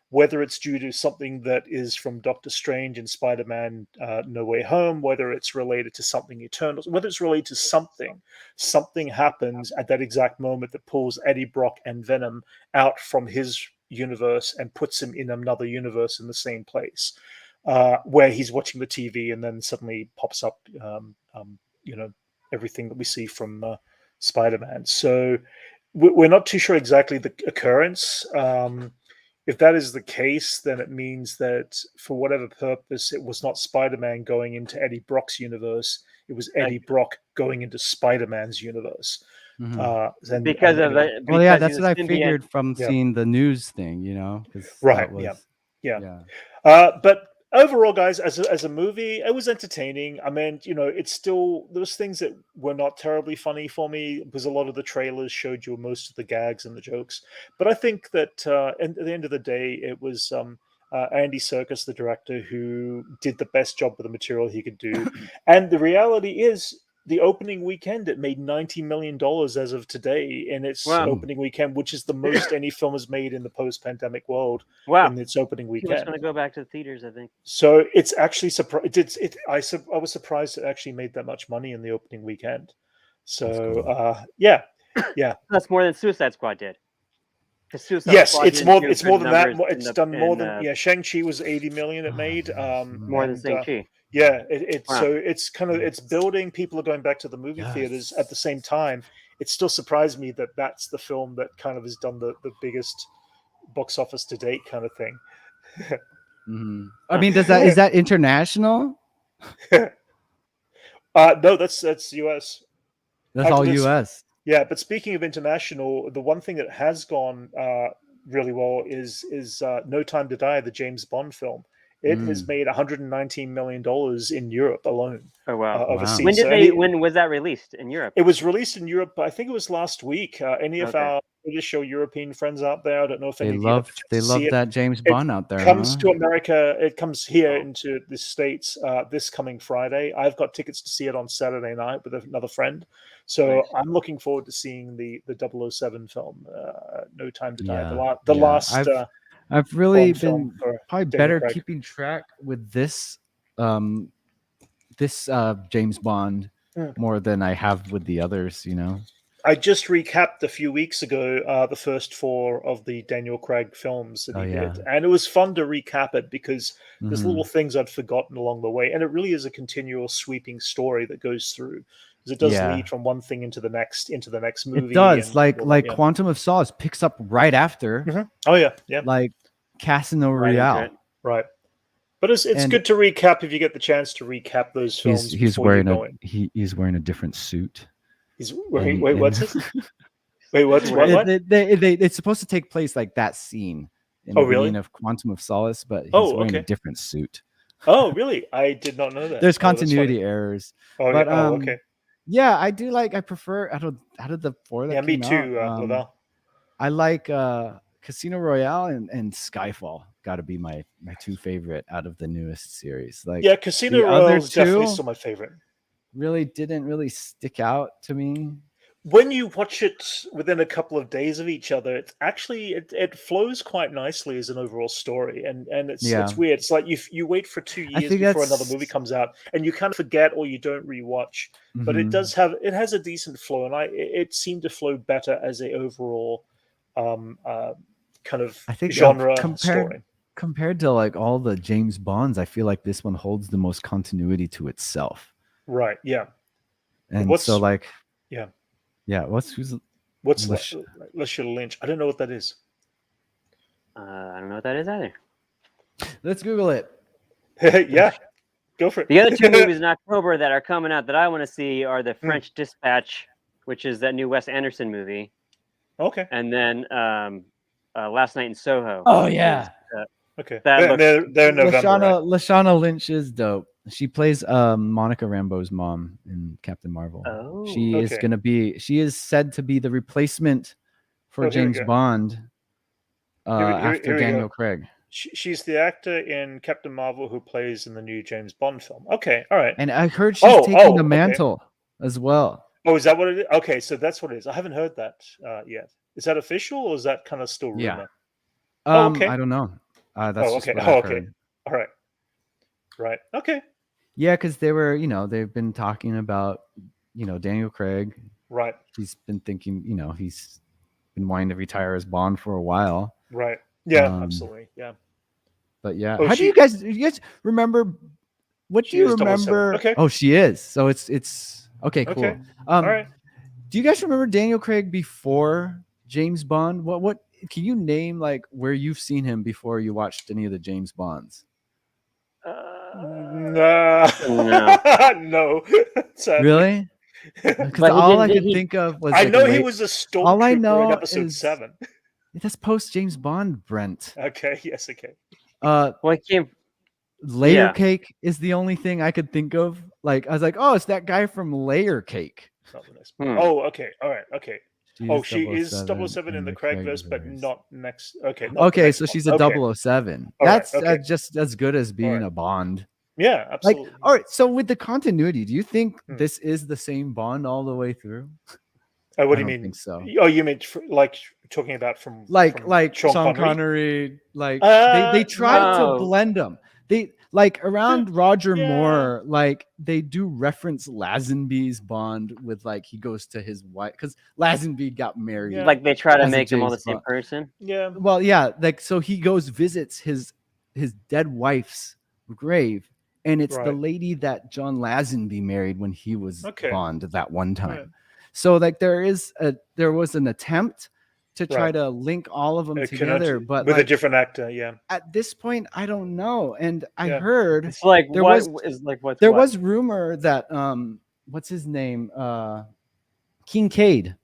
whether it's due to something that is from Doctor Strange and Spider-Man No Way Home, whether it's related to something eternal, whether it's related to something happens at that exact moment that pulls Eddie Brock and Venom out from his universe and puts him in another universe in the same place. Where he's watching the TV and then suddenly pops up, everything that we see from Spider-Man. So we're not too sure exactly the occurrence. If that is the case, then it means that for whatever purpose, it was not Spider-Man going into Eddie Brock's universe. It was Eddie Brock going into Spider-Man's universe. mhm. Because of anyway. it. Well, yeah, because that's he what I was symbiote. figured from Yeah. seeing the news thing. 'Cause Right, that was- yeah. yeah. But overall, guys, as a movie, it was entertaining. I mean, it's still, there was things that were not terribly funny for me because a lot of the trailers showed you most of the gags and the jokes. But I think that at the end of the day, it was Andy Serkis, the director, who did the best job with the material he could do. And the reality is, the opening weekend, it made $90 million as of today in its Wow. opening weekend, which is the most any film has made in the post-pandemic world Wow. in its opening He was weekend. going to go back to the theaters, I think. So it's actually surprised. I was surprised it actually made that much money in the opening weekend. So That's yeah. That's more than Suicide Squad did. 'Cause Suicide Yes, Squad it's didn't more. do It's good more than that. numbers It's in done more in, than Shang-Chi was 80 million. It made more than and, Shang-Chi. Yeah, it's Wow. so it's kind of it's building. People are going back to the movie theaters at the same time. It still surprised me that that's the film that kind of has done the biggest box office to date kind of thing. I mean, is that international? No, that's US. That's all It's- US. Yeah, but speaking of international, the one thing that has gone really well is No Time to Die, the James Bond film. It has made $119 million in Europe alone. Oh wow. Overseas. When did So they? When was that released in Europe? It was released in Europe. I think it was last week. Any of Okay. our British or European friends out there? I don't know if They any of you have love a chance to see it. that James It Bond out there. comes huh? to America. It comes here Oh. into the States this coming Friday. I've got tickets to see it on Saturday night with another friend. So Nice. I'm looking forward to seeing the 007 film, No Time to Die. Yeah, The yeah. last I've really Bond film been for probably Daniel better Craig. keeping track with this James Bond more than I have with the others, you know. I just recapped a few weeks ago the first 4 of the Daniel Craig films that he did, and it was fun to recap it because there's little things I'd forgotten along the way, and it really is a continual sweeping story that goes through, because it does lead from one thing into the next movie. It does, and like all that, Quantum of Solace picks up right after. Oh yeah, like Casino Right into Royale. it. right. But it's And- good to recap if you get the chance to recap those films. He's before wearing you go in. he's wearing a different suit. He's wearing. And- Wait, and- what's this? Wait, what? It's supposed to take place like that scene in Oh, the really? beginning of Quantum of Solace, but he's Oh, wearing a okay. different suit. Oh, really? I did not know that. There's Oh, that's continuity funny. errors. Oh, But, yeah. Okay. Yeah, I do I prefer out of the 4 that Yeah, me came too, out, Lavelle. I like Casino Royale and Skyfall. Got to be my 2 favorite out of the newest series. Like, Yeah, Casino the Royale other is definitely 2 still my favorite. really didn't stick out to me. When you watch it within a couple of days of each other, it's actually it flows quite nicely as an overall story, and it's weird. It's like you wait for 2 years think before another that's- movie comes out, and you kind of forget or you don't rewatch. But it does has a decent flow, and it seemed to flow better as a overall kind of I think genre story. compared to like all the James Bonds, I feel like this one holds the most continuity to itself. Right? Yeah. And What's- so like yeah. What's Lashila Lynch? I don't know what that is. I don't know what that is either. Let's Google it. Yeah, go for it. The other 2 movies in October that are coming out that I want to see are the French Dispatch, which is that new Wes Anderson movie, Okay. and then Last Night in Soho. Oh yeah. Okay. That They're in November. Right? Lashana Lynch is dope. She plays Monica Rambeau's mom in Captain Marvel. Oh, She is okay. she is said to be the replacement for Oh, here we James go. Bond Here after we Daniel go. Craig. She's the actor in Captain Marvel who plays in the new James Bond film. Okay, all right. And I heard she's taking the okay. mantle as well. Oh, is that what it is? Okay, so that's what it is. I haven't heard that yet. Is that official or is that kind of still rumor? Yeah. Okay. I don't know. That's just okay. what I've Okay. heard. All right. Right. Okay. Yeah, because they've been talking about, Daniel Craig. Right. He's been thinking, he's been wanting to retire as Bond for a while. Right. Yeah, Um, absolutely. Yeah. But yeah, Oh, how do you guys remember? What She do you is 007. remember? Okay. Oh, she is. So it's okay. Cool. Okay. All right. Do you guys remember Daniel Craig before James Bond? What can you name like where you've seen him before you watched any of the James Bonds? No. No. Sadly. Really? Because But he all I didn't- could think of was I like, know he was a stormtrooper all I know in episode is- 7. that's post James Bond, Brent. Okay. Yes. Okay. Well, it came. Layer Yeah. Cake is the only thing I could think of. Like I was like, oh, it's that guy from Layer Cake. Not the next Hmm. one. Oh, okay. All right. Okay. She She is 007 in the Craigverse, but Craigverse. not next. Okay. not the Okay, next so one. she's a Okay. 007. All right, That's okay. just as good as being right. a Bond. Yeah, Like, absolutely. all right. So with the continuity, do you think Hmm. this is the same Bond all the way through? What I do you don't mean? think so. Oh, you mean like talking about from Like Sean Sean Connery? Connery, like Uh, they tried no. to blend them. They like around Roger Yeah. Moore, like they do reference Lazenby's Bond with like he goes to his wife because Lazenby got married. Yeah. Like they try to As a make them all the James same Bond. person. Yeah. Well, yeah, like so he goes visits his dead wife's grave and it's the Right. lady that John Lazenby married when he was Okay. Bond that one time. Right. So like there was an attempt to try Right. to link all of them together, but with a like different actor, yeah. at this point, I don't know. And I Yeah. heard It's like there what was is like what's there what? was rumor that what's his name, Kincaid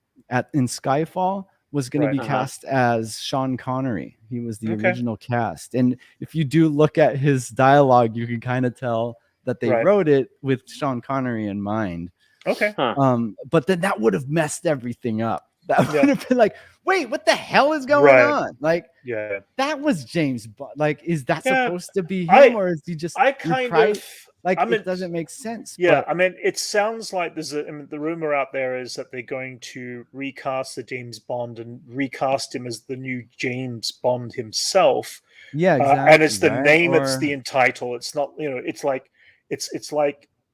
in Skyfall was going to Right. be Uh-huh. cast as Sean Connery. He was the Okay. original cast, and if you do look at his dialogue, you can kind of tell that they Right. wrote it with Sean Connery in mind. Okay. Huh. But then that would have messed everything up. That Yeah. would have been like, wait, what the hell is going Right. on? Like, Yeah. that was James Bond. Like, is that Yeah, supposed to be I- him, or is he just I kind repri- of like I mean, it doesn't make sense? Yeah, but I mean, it sounds like the rumor out there is that they're going to recast the James Bond and recast him as the new James Bond himself. yeah, exactly. And it's the right? name, Or- it's the entitle. It's not, it's like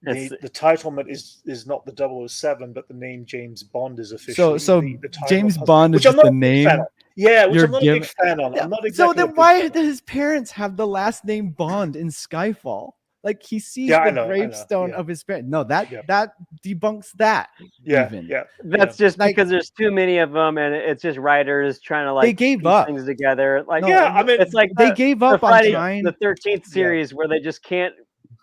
the It's- titlement is not the 007, but the name James Bond is officially so the title James of- Bond is which I'm just not the a big name. fan of. Yeah, which you're I'm not a given- big fan on. Yeah, I'm not so exactly. then why did his parents have the last name Bond in Skyfall? Like he sees Yeah, I the know, gravestone yeah. of his parents. No, that Yeah. that debunks that. Yeah, even. yeah. That's just Like- because there's too many of them, and it's just writers trying to like gave piece up. things together. Like, No, Yeah, I mean, it's like they the- gave the up on Friday trying. the 13th series where they just can't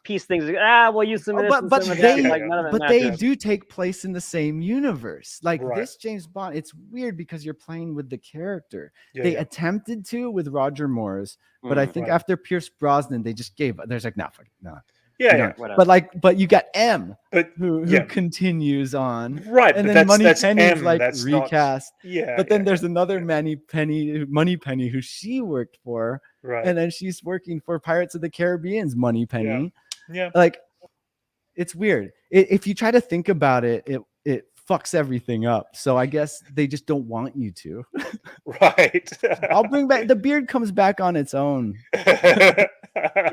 piece things. We'll use some of this but and but some of they that. Like, none of it but they matches. do take place in the same universe. Like Right. this James Bond, it's weird because you're playing with the character. Yeah, They yeah. attempted to with Roger Moore's, but I think Right. after Pierce Brosnan, they just gave up. There's like, no, fuck it, no. Yeah, you yeah. don't. Whatever. But you got M, But who yeah. continues on, Right, and but then that's Moneypenny's M, like that's not- recast. Yeah. But then yeah, there's another Moneypenny who she worked for, right. and then she's working for Pirates of the Caribbean's Moneypenny. Yeah. Like, it's weird. If you try to think about it, it fucks everything up. So I guess they just don't want you to. Right. I'll bring back the beard comes back on its own.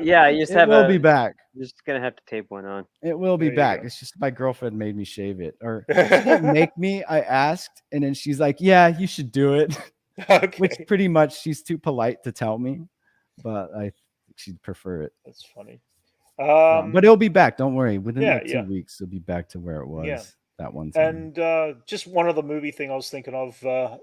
Yeah, you just It have will be back. You're just gonna have to tape one on. It will be There you back. go. It's just my girlfriend made me shave it, or she didn't make me. I asked, and then she's like, "Yeah, you should do it." Okay. Which pretty much she's too polite to tell me, but I think she'd prefer it. That's funny. But it'll be back. Don't worry. Within yeah, like 2 yeah. weeks, it'll be back to where it was Yeah. that one time. And just one other movie thing I was thinking of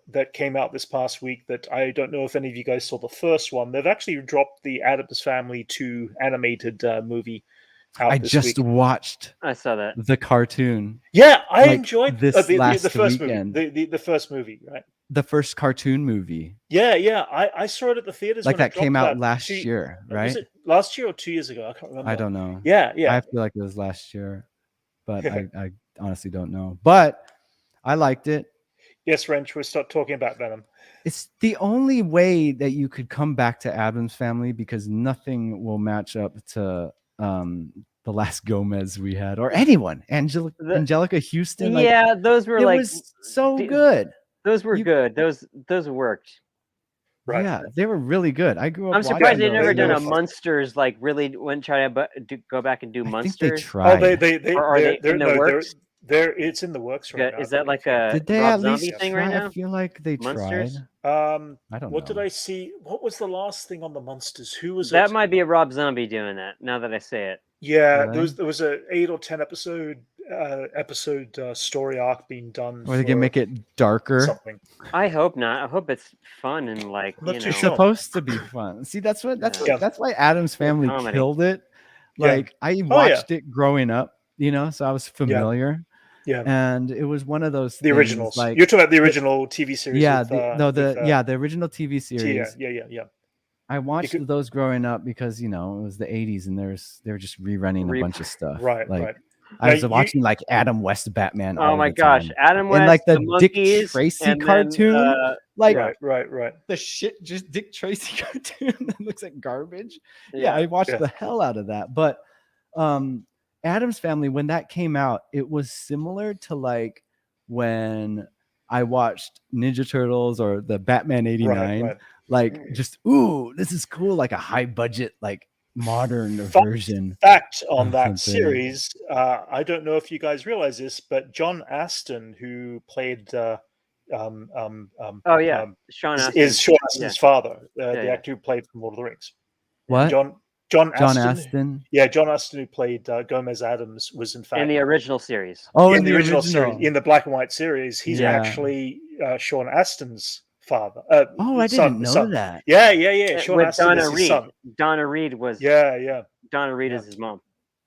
that came out this past week that I don't know if any of you guys saw the first one. They've actually dropped the Addams Family 2 animated movie out I this just week. watched I saw that. the cartoon, Yeah, I like, enjoyed this the last first weekend. movie. The first movie, right? the first cartoon movie, Yeah, yeah. I saw it at the theaters. like when it that came dropped out last year, Was right? it last year or 2 years ago? I can't remember. I don't know. Yeah, yeah. I feel like it was last year, but I honestly don't know. But I liked it. Yes, Wrench, we'll start talking about Venom. It's the only way that you could come back to Addams Family because nothing will match up to the last Gomez we had, or anyone. Angelica Houston. Like, Yeah, those were it like was so d- good. those were you- good. Those worked. Right. Yeah, they were really good. I grew up. I'm surprised watching they've never those. they done were a fun. Munsters. Like really went try to go back and do I think Munsters. they tried. Oh, they Or are they they're, in the no, works? it's in the works right now. Is that like a Did they Rob at least Zombie thing try? right I now? feel like they Munsters? tried. I don't know. What did I see? What was the last thing on the Monsters? Who was That it? might be a Rob Zombie doing that. Now that I say it, Yeah, Really? there was a 8 or 10 episode story arc being done. Or they can make it darker. something. I hope not. I hope it's fun and like I'm not you too know. It's sure. supposed to be fun. See, that's what Yeah. that's why Addams Family comedy. killed it. Yeah. Like I watched it growing up, so I was familiar. Yeah, And it was one of those the things, originals. Like, You're talking about the original TV series. yeah, with, the original TV yeah, series. yeah. I watched could- those growing up because it was the 80s and they were just rerunning a bunch of stuff. Right, like, right. I was Now, watching like Adam West Batman. Oh all my the gosh, time. Adam West and like the Dick Monkeys, Tracy and then, cartoon, like Right. the shit, just Dick Tracy cartoon that looks like garbage. Yeah, I watched Yeah. the hell out of that. But Addams Family, when that came out, it was similar to like when I watched Ninja Turtles or the Batman '89. Right. Like, just this is cool, like a high budget, like modern version. Fact on of that something. series, I don't know if you guys realize this, but John Aston, who played Sean is Astin. Sean Astin's father, the Yeah. actor who played from Lord of the Rings. What? John John John Aston. Aston. Yeah, John Aston, who played Gomez Adams, was in fact in the original series. Oh, in the original series, in the black and white series. He's Yeah. actually Sean Aston's father. Oh, I son, didn't know son. that. Yeah. Sean With Aston Donna is his Reed. son. Donna Reed was. Yeah. Donna Reed Yeah. is his mom.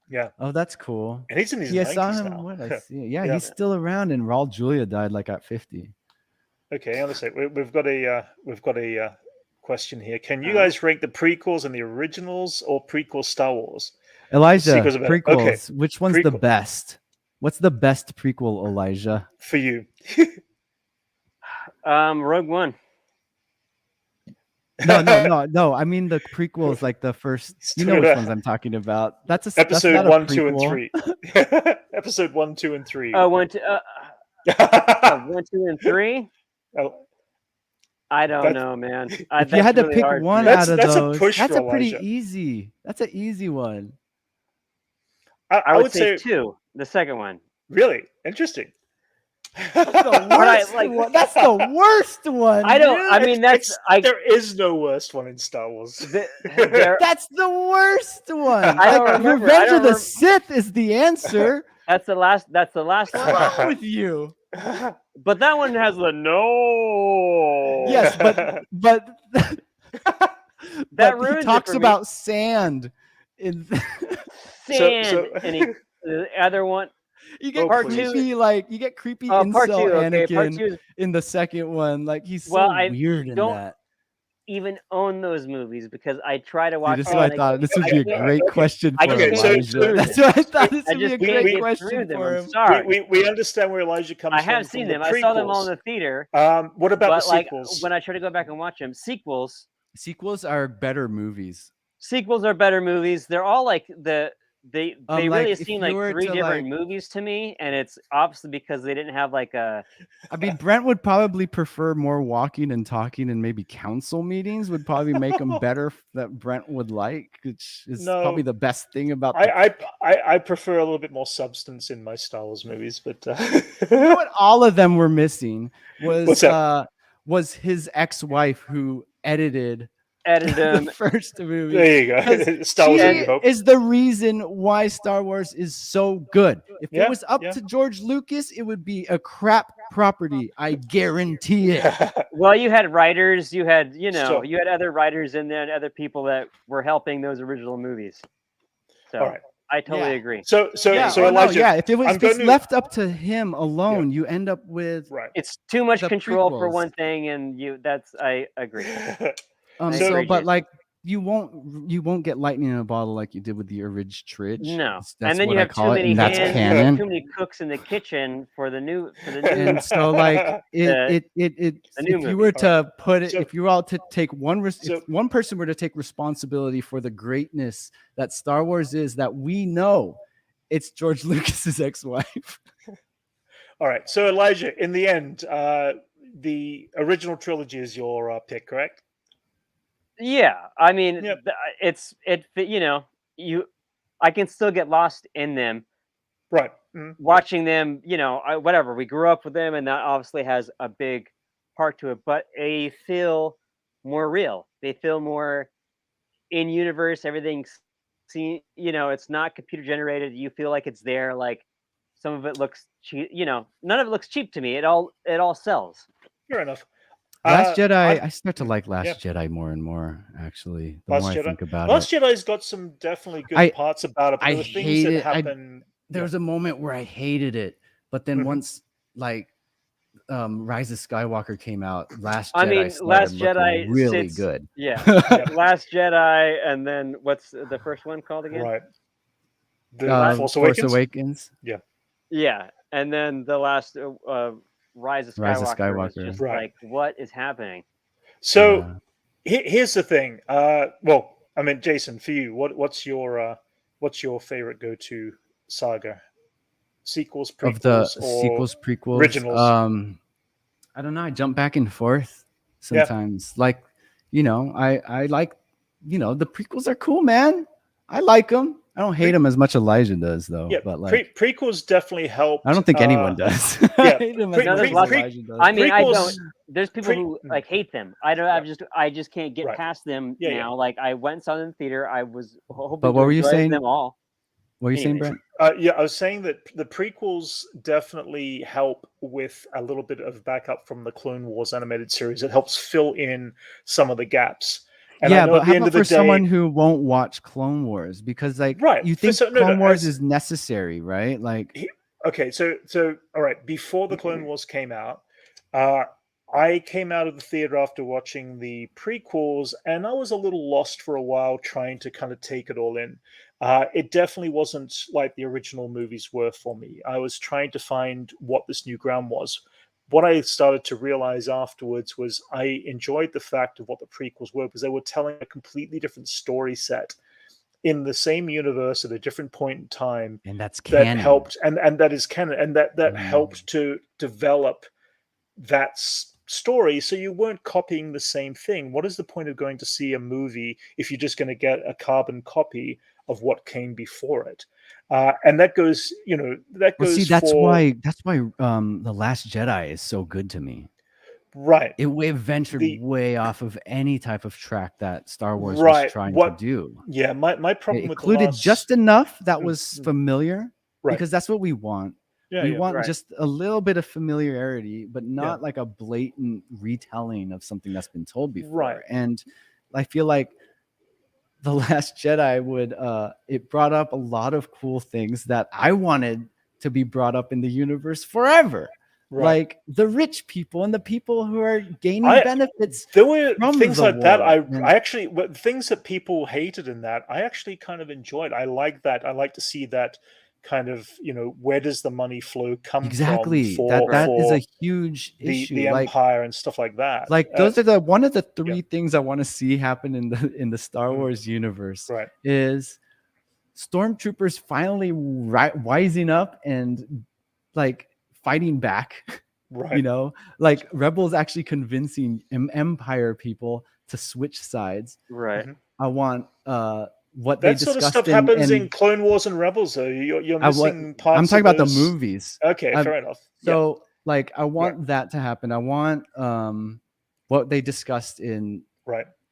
Yeah. Oh, that's cool. And he's in his Yeah, 90s I saw him. now. What I see? Yeah, Yeah. he's still around, and Raul Julia died like at 50. Okay, hang on a sec. We've got a question here. Can you guys rank the prequels and the originals, or prequel Star Wars? Elijah, Sequels are better. prequels. Okay. Which one's the Prequel. best? What's the best prequel, Elijah? For you. Rogue One. No. I mean the prequels, like the first. You know which ones I'm talking about. That's a Episode that's not 1, a 2, and prequel. 3. Episode 1, 2, and 3. Oh, 1, 2, 1, 2, and 3. Oh, I don't know, man. If you had to pick one That's- out of that's a those, push that's for a pretty Elijah. easy. That's an easy one. I would say 2. The second one. Really interesting. That's the worst one. That's the worst one. I don't. dude. I mean, There is no worst one in Star Wars. That's the worst one. I don't Like, remember. Revenge I don't of the remember. Sith is the answer. That's the last one. What's wrong with you? But that one has the no. Yes, but That but ruins he it talks for me. about sand. In Sand. And the other one. you get Part creepy, like you get creepy Oh, part incel 2. Okay, part Anakin 2 is in the second one. Like he's so Well, I weird in don't that. even own those movies because I try to watch. Dude, this is them what and I thought. This would be a can't- great question I for just him. can't get through Elijah. them. That's what I thought. This I would be just a can't great get through question them. for I'm him. sorry. we understand where Elijah comes I from. have seen from them. the I saw them all prequels. in the theater. What about But the like sequels? when I try to go back and watch them, sequels Are better movies. are better movies. They're all like they like, really if seem you like were 3 to, different like- movies to me, and it's obviously because they didn't have like a. I mean, Brent would probably prefer more walking and talking, and maybe council meetings would probably make them better. That Brent would like, which is No. probably the best thing about. The, I prefer a little bit more substance in my Star Wars movies, but you know what all of them were missing What's was that? was his ex-wife who edited them. the first movie. there you go. Because Star Wars she and New Hope. is the reason why Star Wars is so good. If Yeah, it was up yeah. to George Lucas, it would be a crap property. I guarantee it. Well, you had writers. You had So- you had other writers in there and other people that were helping those original movies. So All right. I totally Yeah. agree. So Elijah, yeah. If I'm it's gonna- left up to him alone, you end up with right. It's too much The control for prequels. one thing, and I agree. So, agree, but Jason. like you won't get lightning in a bottle like you did with the Orig Tridge. No, That's and then what you I have call too it, many and that's hands, canon. too many cooks in the kitchen for the new. And so like The if new you movie. were to put it, So- if you were all to take one So- if one person were to take responsibility for the greatness that Star Wars is, that we know, it's George Lucas's ex-wife. All right. So Elijah, in the end, the original trilogy is your pick, correct? Yeah, I mean, Yep. I can still get lost in them, Right. Mhm. watching them. Whatever. We grew up with them, and that obviously has a big part to it. But they feel more real. They feel more in universe. Everything's seen. It's not computer generated. You feel like it's there. Like some of it looks cheap. None of it looks cheap to me. It all sells. Fair enough. Last Jedi, I- I start to like Last yeah. Jedi more and more. Actually, the Last more I Jedi? think about Last it, Jedi's got some definitely good I- parts about it. But I there were things hate that it. happen. there was a moment where I hated it, but then Mhm. once like Rise of Skywalker came out, Last Jedi I mean, started Last looking Jedi really sits- good. Yeah. Last Jedi, and then what's the first one called again? Right. The Force Awakens. Yeah, and then the last Rise of Skywalker. Rise of Was Skywalker. just Right. like, what is happening? So here's the thing. Well, I mean, Jason, for you, what's your favorite go-to saga? Sequels, prequels, of the or sequels, prequels, originals? I don't know. I jump back and forth sometimes. Like, I like, the prequels are cool, man. I like them. I don't hate them as much Elijah does, though. Yeah, but like, prequels definitely help. I don't think anyone does. I yeah, hate 'em pre- as much pre- as pre- Elijah does. I mean, I Prequels- don't. there's people who like hate them. I don't. I just can't get Right. past them Yeah, now. Like I went and saw them in the theater. I was hoping But to what were you enjoy saying? them all. What were you saying, Anyways. Brent? Yeah, I was saying that the prequels definitely help with a little bit of backup from the Clone Wars animated series. It helps fill in some of the gaps. And I Yeah, know but at how the end about of the for someone day, who won't watch Clone Wars? Because like right? you think No, Clone Wars as is necessary, right? Like okay, so all right, before the Clone Wars came out, uh, I came out of the theater after watching the prequels, and I was a little lost for a while trying to kind of take it all in. It definitely wasn't like the original movies were for me. I was trying to find what this new ground was. What I started to realize afterwards was I enjoyed the fact of what the prequels were because they were telling a completely different story set in the same universe at a different point in time and that's that canon. helped and that is canon and that helped to develop that story so you weren't copying the same thing. What is the point of going to see a movie if you're just going to get a carbon copy of what came before it? And that goes, that Well, goes see, that's for why The Last Jedi is so good to me. right. It ventured The way off of any type of track that Star Wars was right. trying to What? do. Yeah, my It problem with the included last just enough that was familiar, right. because that's what we want. Yeah, We yeah, want right. just a little bit of familiarity, but not Yeah. like a blatant retelling of something that's been told before. Right. And I feel like The Last Jedi would it brought up a lot of cool things that I wanted to be brought up in the universe forever. Right. Like the rich people and the people who are gaining benefits. There were from things the like that. war. I actually, but things that people hated in that, I actually kind of enjoyed. I like that. I like to see that kind of, where does the money flow come Exactly. from That is for a huge issue. the empire and stuff like that. Like those are one of the three things I want to see happen in the Star Wars universe. Right. Is stormtroopers finally wising up and like fighting back. Right. Like rebels actually convincing empire people to switch sides. Right. I want what that they sort of discussed stuff happens in Clone Wars and Rebels, though. You're missing parts. I'm talking of about the those... movies. Okay, fair enough. So like I want that to happen. I want what they discussed in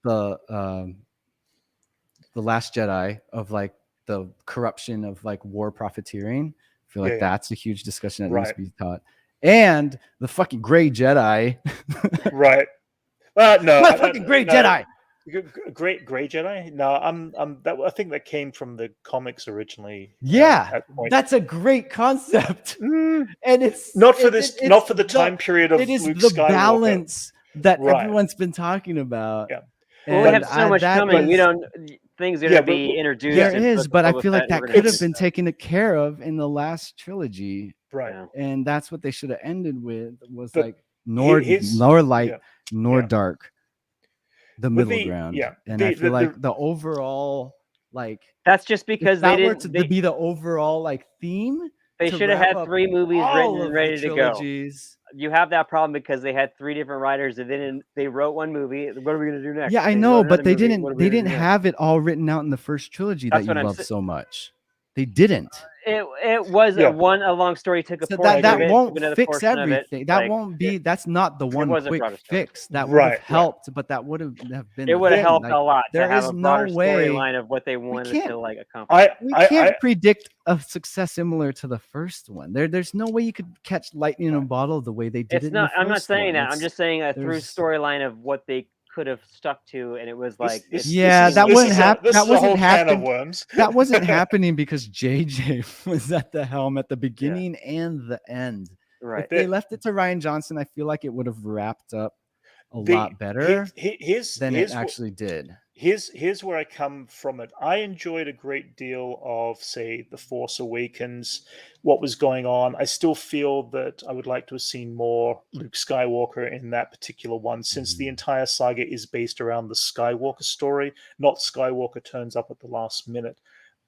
the Last Jedi of like the corruption of like war profiteering. I feel like that's a huge discussion that needs to be taught. And the fucking Gray Jedi. Right. No, fucking Gray Jedi. Great Gray Jedi. No, I think that came from the comics originally. Yeah, that's a great concept, and it's not for the time period of it is Luke the Skywalker. Balance that everyone's been talking about. Yeah. Well, we have so much coming. We don't. Things are going to be introduced. There is, but I feel like that could have been taken care of in the last trilogy. Right. And that's what they should have ended with, was like nor light, nor dark. The middle ground. Yeah. And I feel like the overall, like, that's just because they didn't to be the overall like theme. They should have had 3 movies written and ready to go. You have that problem because they had 3 different writers and they wrote one movie. What are we going to do next? Yeah, I know, but they didn't have it all written out in the first trilogy that you love so much. They didn't. It was a long story took a portion that of it, won't another fix portion of it. everything. That won't be. That's not the one quick fix. That would have helped, but that would have been. It would have helped a lot. There is no way storyline of what they wanted to like accomplish. We can't predict a success similar to the first one. There's no way you could catch lightning in a bottle the way they did it. I'm not saying that. I'm just saying a through storyline of what they could have stuck to, and it was like that wouldn't happen. That wasn't happening. That wasn't happening because JJ was at the helm at the beginning and the end. Right. If they left it to Rian Johnson, I feel like it would have wrapped up a lot better than it actually did. Here's where I come from it. I enjoyed a great deal of, say, The Force Awakens, what was going on. I still feel that I would like to have seen more Luke Skywalker in that particular one, since the entire saga is based around the Skywalker story, not Skywalker turns up at the last minute.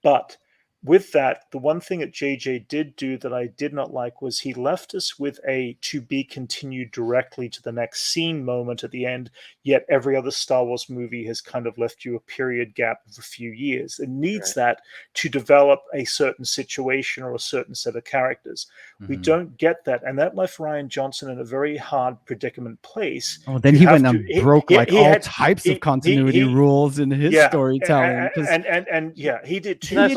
But with that, the one thing that JJ did do that I did not like was he left us with a to be continued directly to the next scene moment at the end, yet every other Star Wars movie has kind of left you a period gap of a few years. It needs that to develop a certain situation or a certain set of characters. We don't get that, and that left Rian Johnson in a very hard predicament place. Oh, then he went and broke all types of continuity rules in his storytelling. And he did too.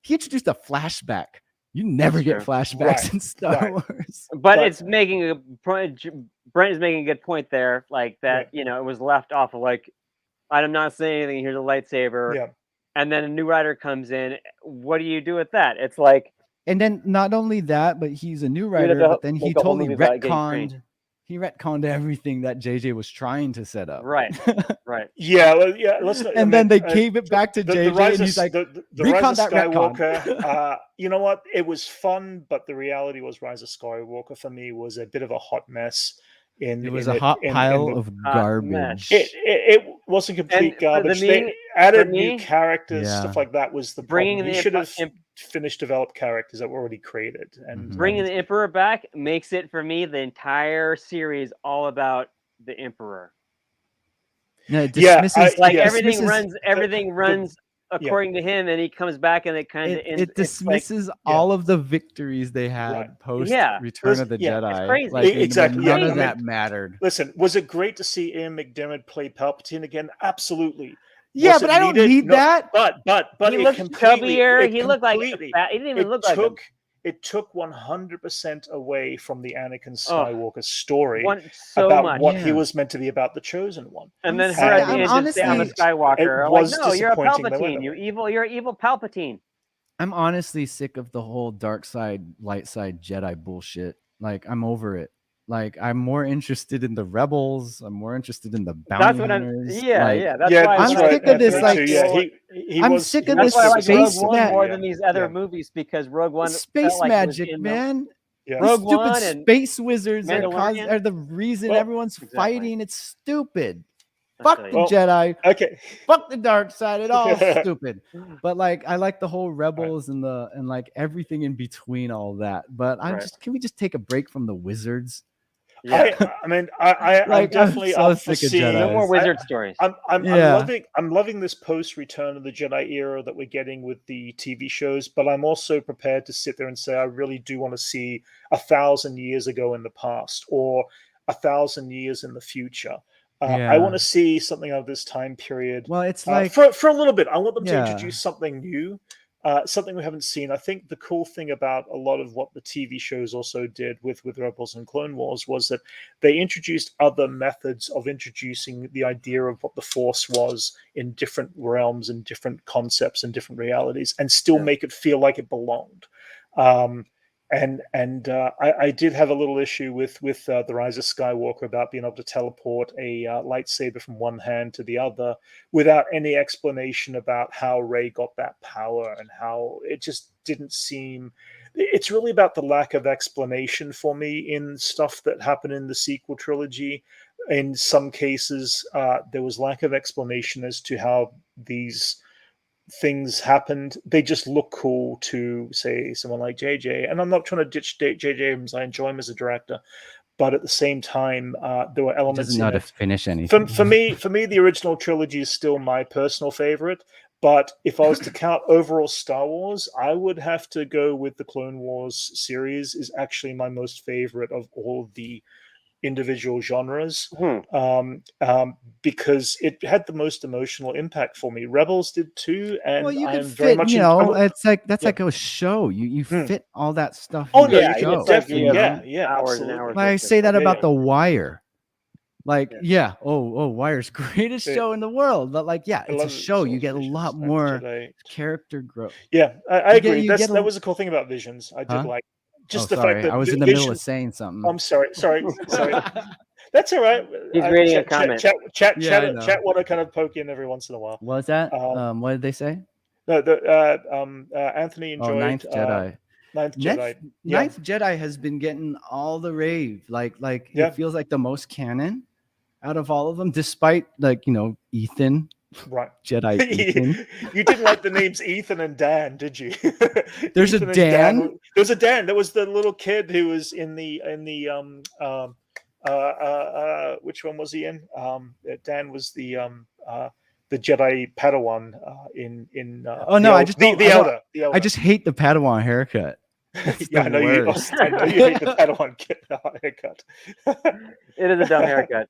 He introduced a flashback. You never get flashbacks in Star Wars. But it's making a point. Brent is making a good point there, like that. You know, it was left off of like, I'm not saying anything. Here's a lightsaber. And then a new writer comes in. What do you do with that? It's like, and then not only that, but he's a new writer. But then he totally retconned. He retconned everything that JJ was trying to set up. Right. And then they gave it back to JJ, and he's like, the Rise of Skywalker. You know what? It was fun, but the reality was Rise of Skywalker for me was a bit of a hot mess. It was a hot pile of garbage. It wasn't complete garbage. They added new characters, stuff like that was the problem. You should have finished developed characters that were already created. And bringing the Emperor back makes it, for me, the entire series all about the Emperor. No, it dismisses, everything runs according to him, and he comes back and it dismisses all of the victories they had post Return of the Jedi. Crazy. Like, exactly. None of that mattered. Listen, was it great to see Ian McDiarmid play Palpatine again? Absolutely. Yeah, but I don't need that. But he looked chubbier. He looked like he didn't even look like him. It took 100% away from the Anakin Skywalker story what he was meant to be about, the Chosen One. And then her at the end just say, I'm a Skywalker. No, you're a Palpatine. You're an evil Palpatine. I'm honestly sick of the whole dark side, light side Jedi bullshit. Like, I'm over it. Like, I'm more interested in the rebels. I'm more interested in the bounty hunters. That's why I'm sick of this. I'm sick of this space more than these other movies, because Rogue One space magic, man. Rogue One and space wizards are the reason everyone's fighting. It's stupid. Fuck the Jedi. Okay. Fuck the dark side. It's all stupid. But like, I like the whole rebels and like everything in between all that. But can we just take a break from the wizards? I'm definitely up for seeing no more wizard stories. I'm loving this post Return of the Jedi era that we're getting with the TV shows, but I'm also prepared to sit there and say I really do want to see 1,000 years ago in the past or 1,000 years in the future. I want to see something of this time period. Well, it's like for a little bit. I want them to introduce something new. Something we haven't seen. I think the cool thing about a lot of what the TV shows also did with Rebels and Clone Wars was that they introduced other methods of introducing the idea of what the Force was in different realms and different concepts and different realities, and still make it feel like it belonged. I did have a little issue with the Rise of Skywalker about being able to teleport a lightsaber from one hand to the other without any explanation about how Rey got that power, and how it just didn't seem. It's really about the lack of explanation for me in stuff that happened in the sequel trilogy. In some cases, there was lack of explanation as to how these things happened. They just look cool to, say, someone like JJ. And I'm not trying to ditch JJ Abrams. I enjoy him as a director, but at the same time, there were elements. He doesn't know how to finish anything. For me, the original trilogy is still my personal favorite. But if I was to count overall Star Wars, I would have to go with the Clone Wars series. Is actually my most favorite of all the individual genres, because it had the most emotional impact for me. Rebels did too, and you I'm can very fit, much. It's like like a show. You fit all that stuff. Oh in no, the show. Definitely, hours and hours. I say that about The Wire. Like, Wire's greatest show in the world. But like, it's a show. You get a lot more character growth. Yeah, I agree. That was a cool thing about Visions. I did like. Just the fact that I was in the middle of saying something. I'm sorry. That's all right. He's reading a comment. Chat want to kind of poke in every once in a while. What was that? What did they say? No, Anthony enjoyed Ninth Jedi. Ninth Jedi. Ninth Jedi has been getting all the rave. Like it feels like the most canon out of all of them, despite Ethan Right. Jedi Ethan. You didn't like the names Ethan and Dan, did you? There's a Ethan and Dan? There was a Dan. There was the little kid who was in the which one was he in? Dan was the Jedi Padawan in Oh no, I just don't. the Elder. The Elder. I just hate the Padawan haircut. It's yeah, the I know you. worst. I know you hate the Padawan kid haircut. It is a dumb haircut.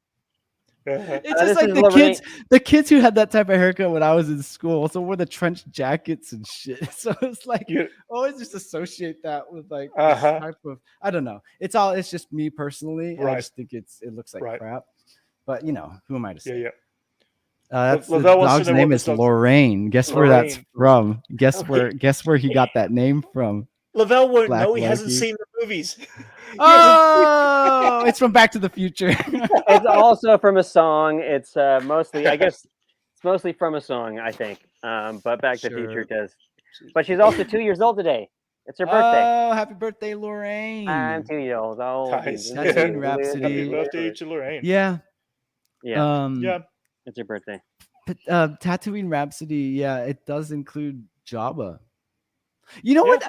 It's This just like is the kids who had that type of haircut when I was in school also wore the trench jackets and shit. So it's like always just associate that with like this type of, I don't know. It's just me personally. Right. I just think it looks like Right. crap. But you know, who am I to say? Yeah. That's the Lavelle wants to dog's know what name the is dog's- Lorraine. Guess where that's Lorraine. from? Guess where he got that name from? Lavelle won't Black know. He hasn't Loki. seen the movies. Oh, it's from Back to the Future. It's also from a song. It's mostly, I guess, it's mostly from a song, I think. But Back to the Future does. But she's also 2 years old today. It's her birthday. Oh, happy birthday, Lorraine. I'm 2 years old. Nice. Tatooine Rhapsody. Happy birthday to Lorraine. Yeah. Yeah, Yeah. it's her birthday. But, Tatooine Rhapsody, yeah, it does include Jabba. You know what?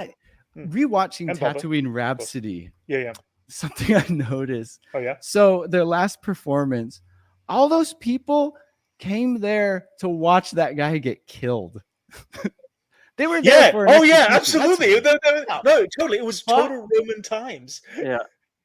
Rewatching And Bubba, Tatooine Rhapsody, Yeah. something I noticed. Oh yeah. So their last performance, all those people came there to watch that guy get killed. They were there for an execution. Absolutely. That's- No, totally. It was total Roman times. Yeah.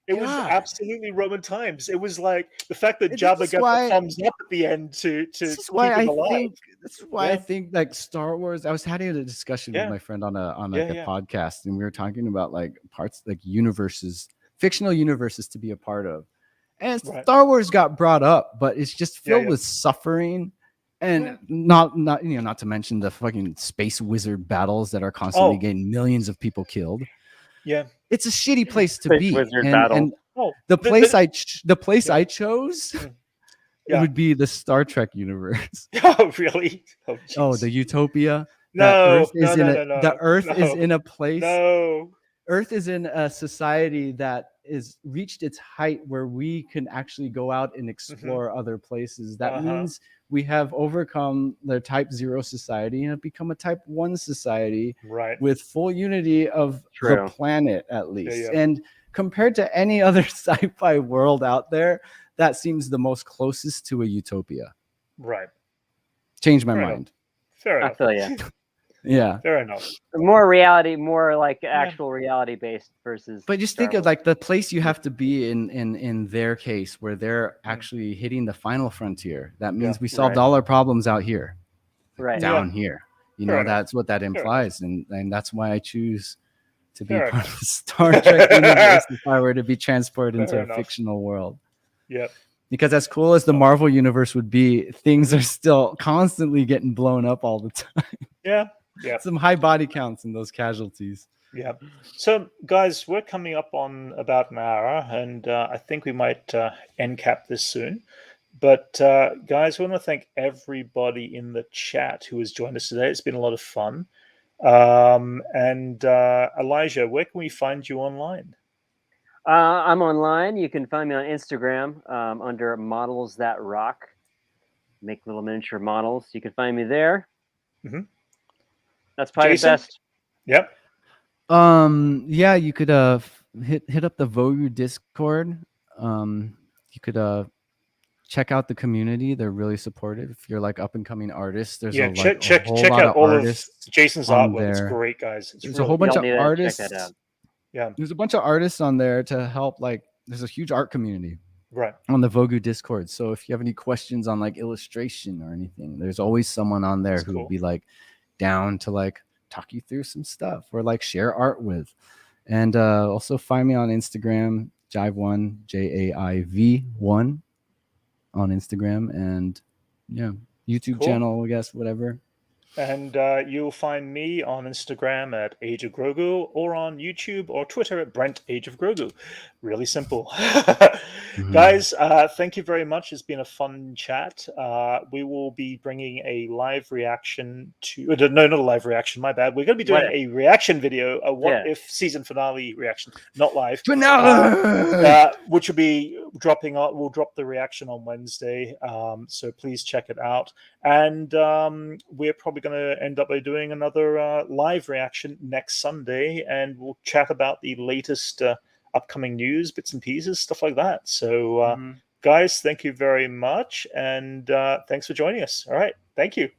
It was God. absolutely Roman times. It was like the fact that This Jabba is got why- the thumbs up at the end to This is keep why him I alive. think. This is why I Yeah. think like Star Wars. I was having a discussion with Yeah. my friend on a Yeah. podcast, and we were talking about like parts like universes, fictional universes to be a part of. And Right. Star Wars got brought up, but it's just filled Yeah. with suffering, and Yeah. not to mention the fucking space wizard battles that are constantly Oh. getting millions of people killed. Yeah. It's a shitty place to Space be. wizard and, battle. and Oh, the place I Yeah. I chose Yeah. it would be the Star Trek universe. Oh, really? Oh, Oh, jeez. the Utopia. No, The Earth no, is in a place. No. Earth is in a society that is reached its height where we can actually go out and explore other places. That means we have overcome the Type 0 society and have become a Type 1 society Right. with full unity of True. the planet, at least. yeah. And compared to any other sci-fi world out there, that seems the most closest to a utopia. Right. Changed my Fair enough. mind. Fair I enough. feel you. Yeah. Fair enough. More reality, more like actual reality based versus. But just think Star of like the place you have to be in their case where they're actually hitting the final frontier. That means we solved Right. all our problems out here, Right. down here. You Fair know, enough. that's what that enough. implies. And that's why I choose to be Fair part of the Star Trek universe if I were to be transported into Fair a enough. fictional world. Yep. Because as cool as the Marvel universe would be, things are still constantly getting blown up all the time. Yeah. Yeah. Some high body counts in those casualties. Yeah. So, guys, we're coming up on about an hour, and I think we might end cap this soon. But, guys, I want to thank everybody in the chat who has joined us today. It's been a lot of fun. And Elijah, where can we find you online? I'm online. You can find me on Instagram under Models That Rock. Make little miniature models. You can find me there. Mhm. That's probably Jason? the best. Yep. Yeah, you could hit up the Vogu Discord. You could check out the community. They're really supportive. If you're like up and coming artists, there's Yeah. a Check whole lot out of all of artists Jason's on artwork. It's there. great, guys. It's There's really a whole bunch Y'all of need to check artists. that out. Yeah. There's a bunch of artists on there to help. Like, there's a huge art community Right. on the Vogu Discord. So if you have any questions on like illustration or anything, there's always someone on there That's who cool. would be like down to like talk you through some stuff or like share art with. And also find me on Instagram, Jive1, JAIV1 on Instagram, and yeah, YouTube Cool. channel, I guess, whatever. And you'll find me on Instagram at Age of Grogu or on YouTube or Twitter at Brent Age of Grogu. Really simple. Mhm. Guys, thank you very much. It's been a fun chat. We will be bringing a live reaction to no, not a live reaction. My bad. We're going to be What doing a reaction video, a what Yeah. if season finale reaction, not live. Finale. Which will be dropping on. We'll drop the reaction on Wednesday, so please check it out. And we're probably going to end up by doing another live reaction next Sunday, and we'll chat about the latest upcoming news, bits and pieces, stuff like that. So, Mhm. guys, thank you very much, and thanks for joining us. All right, thank you.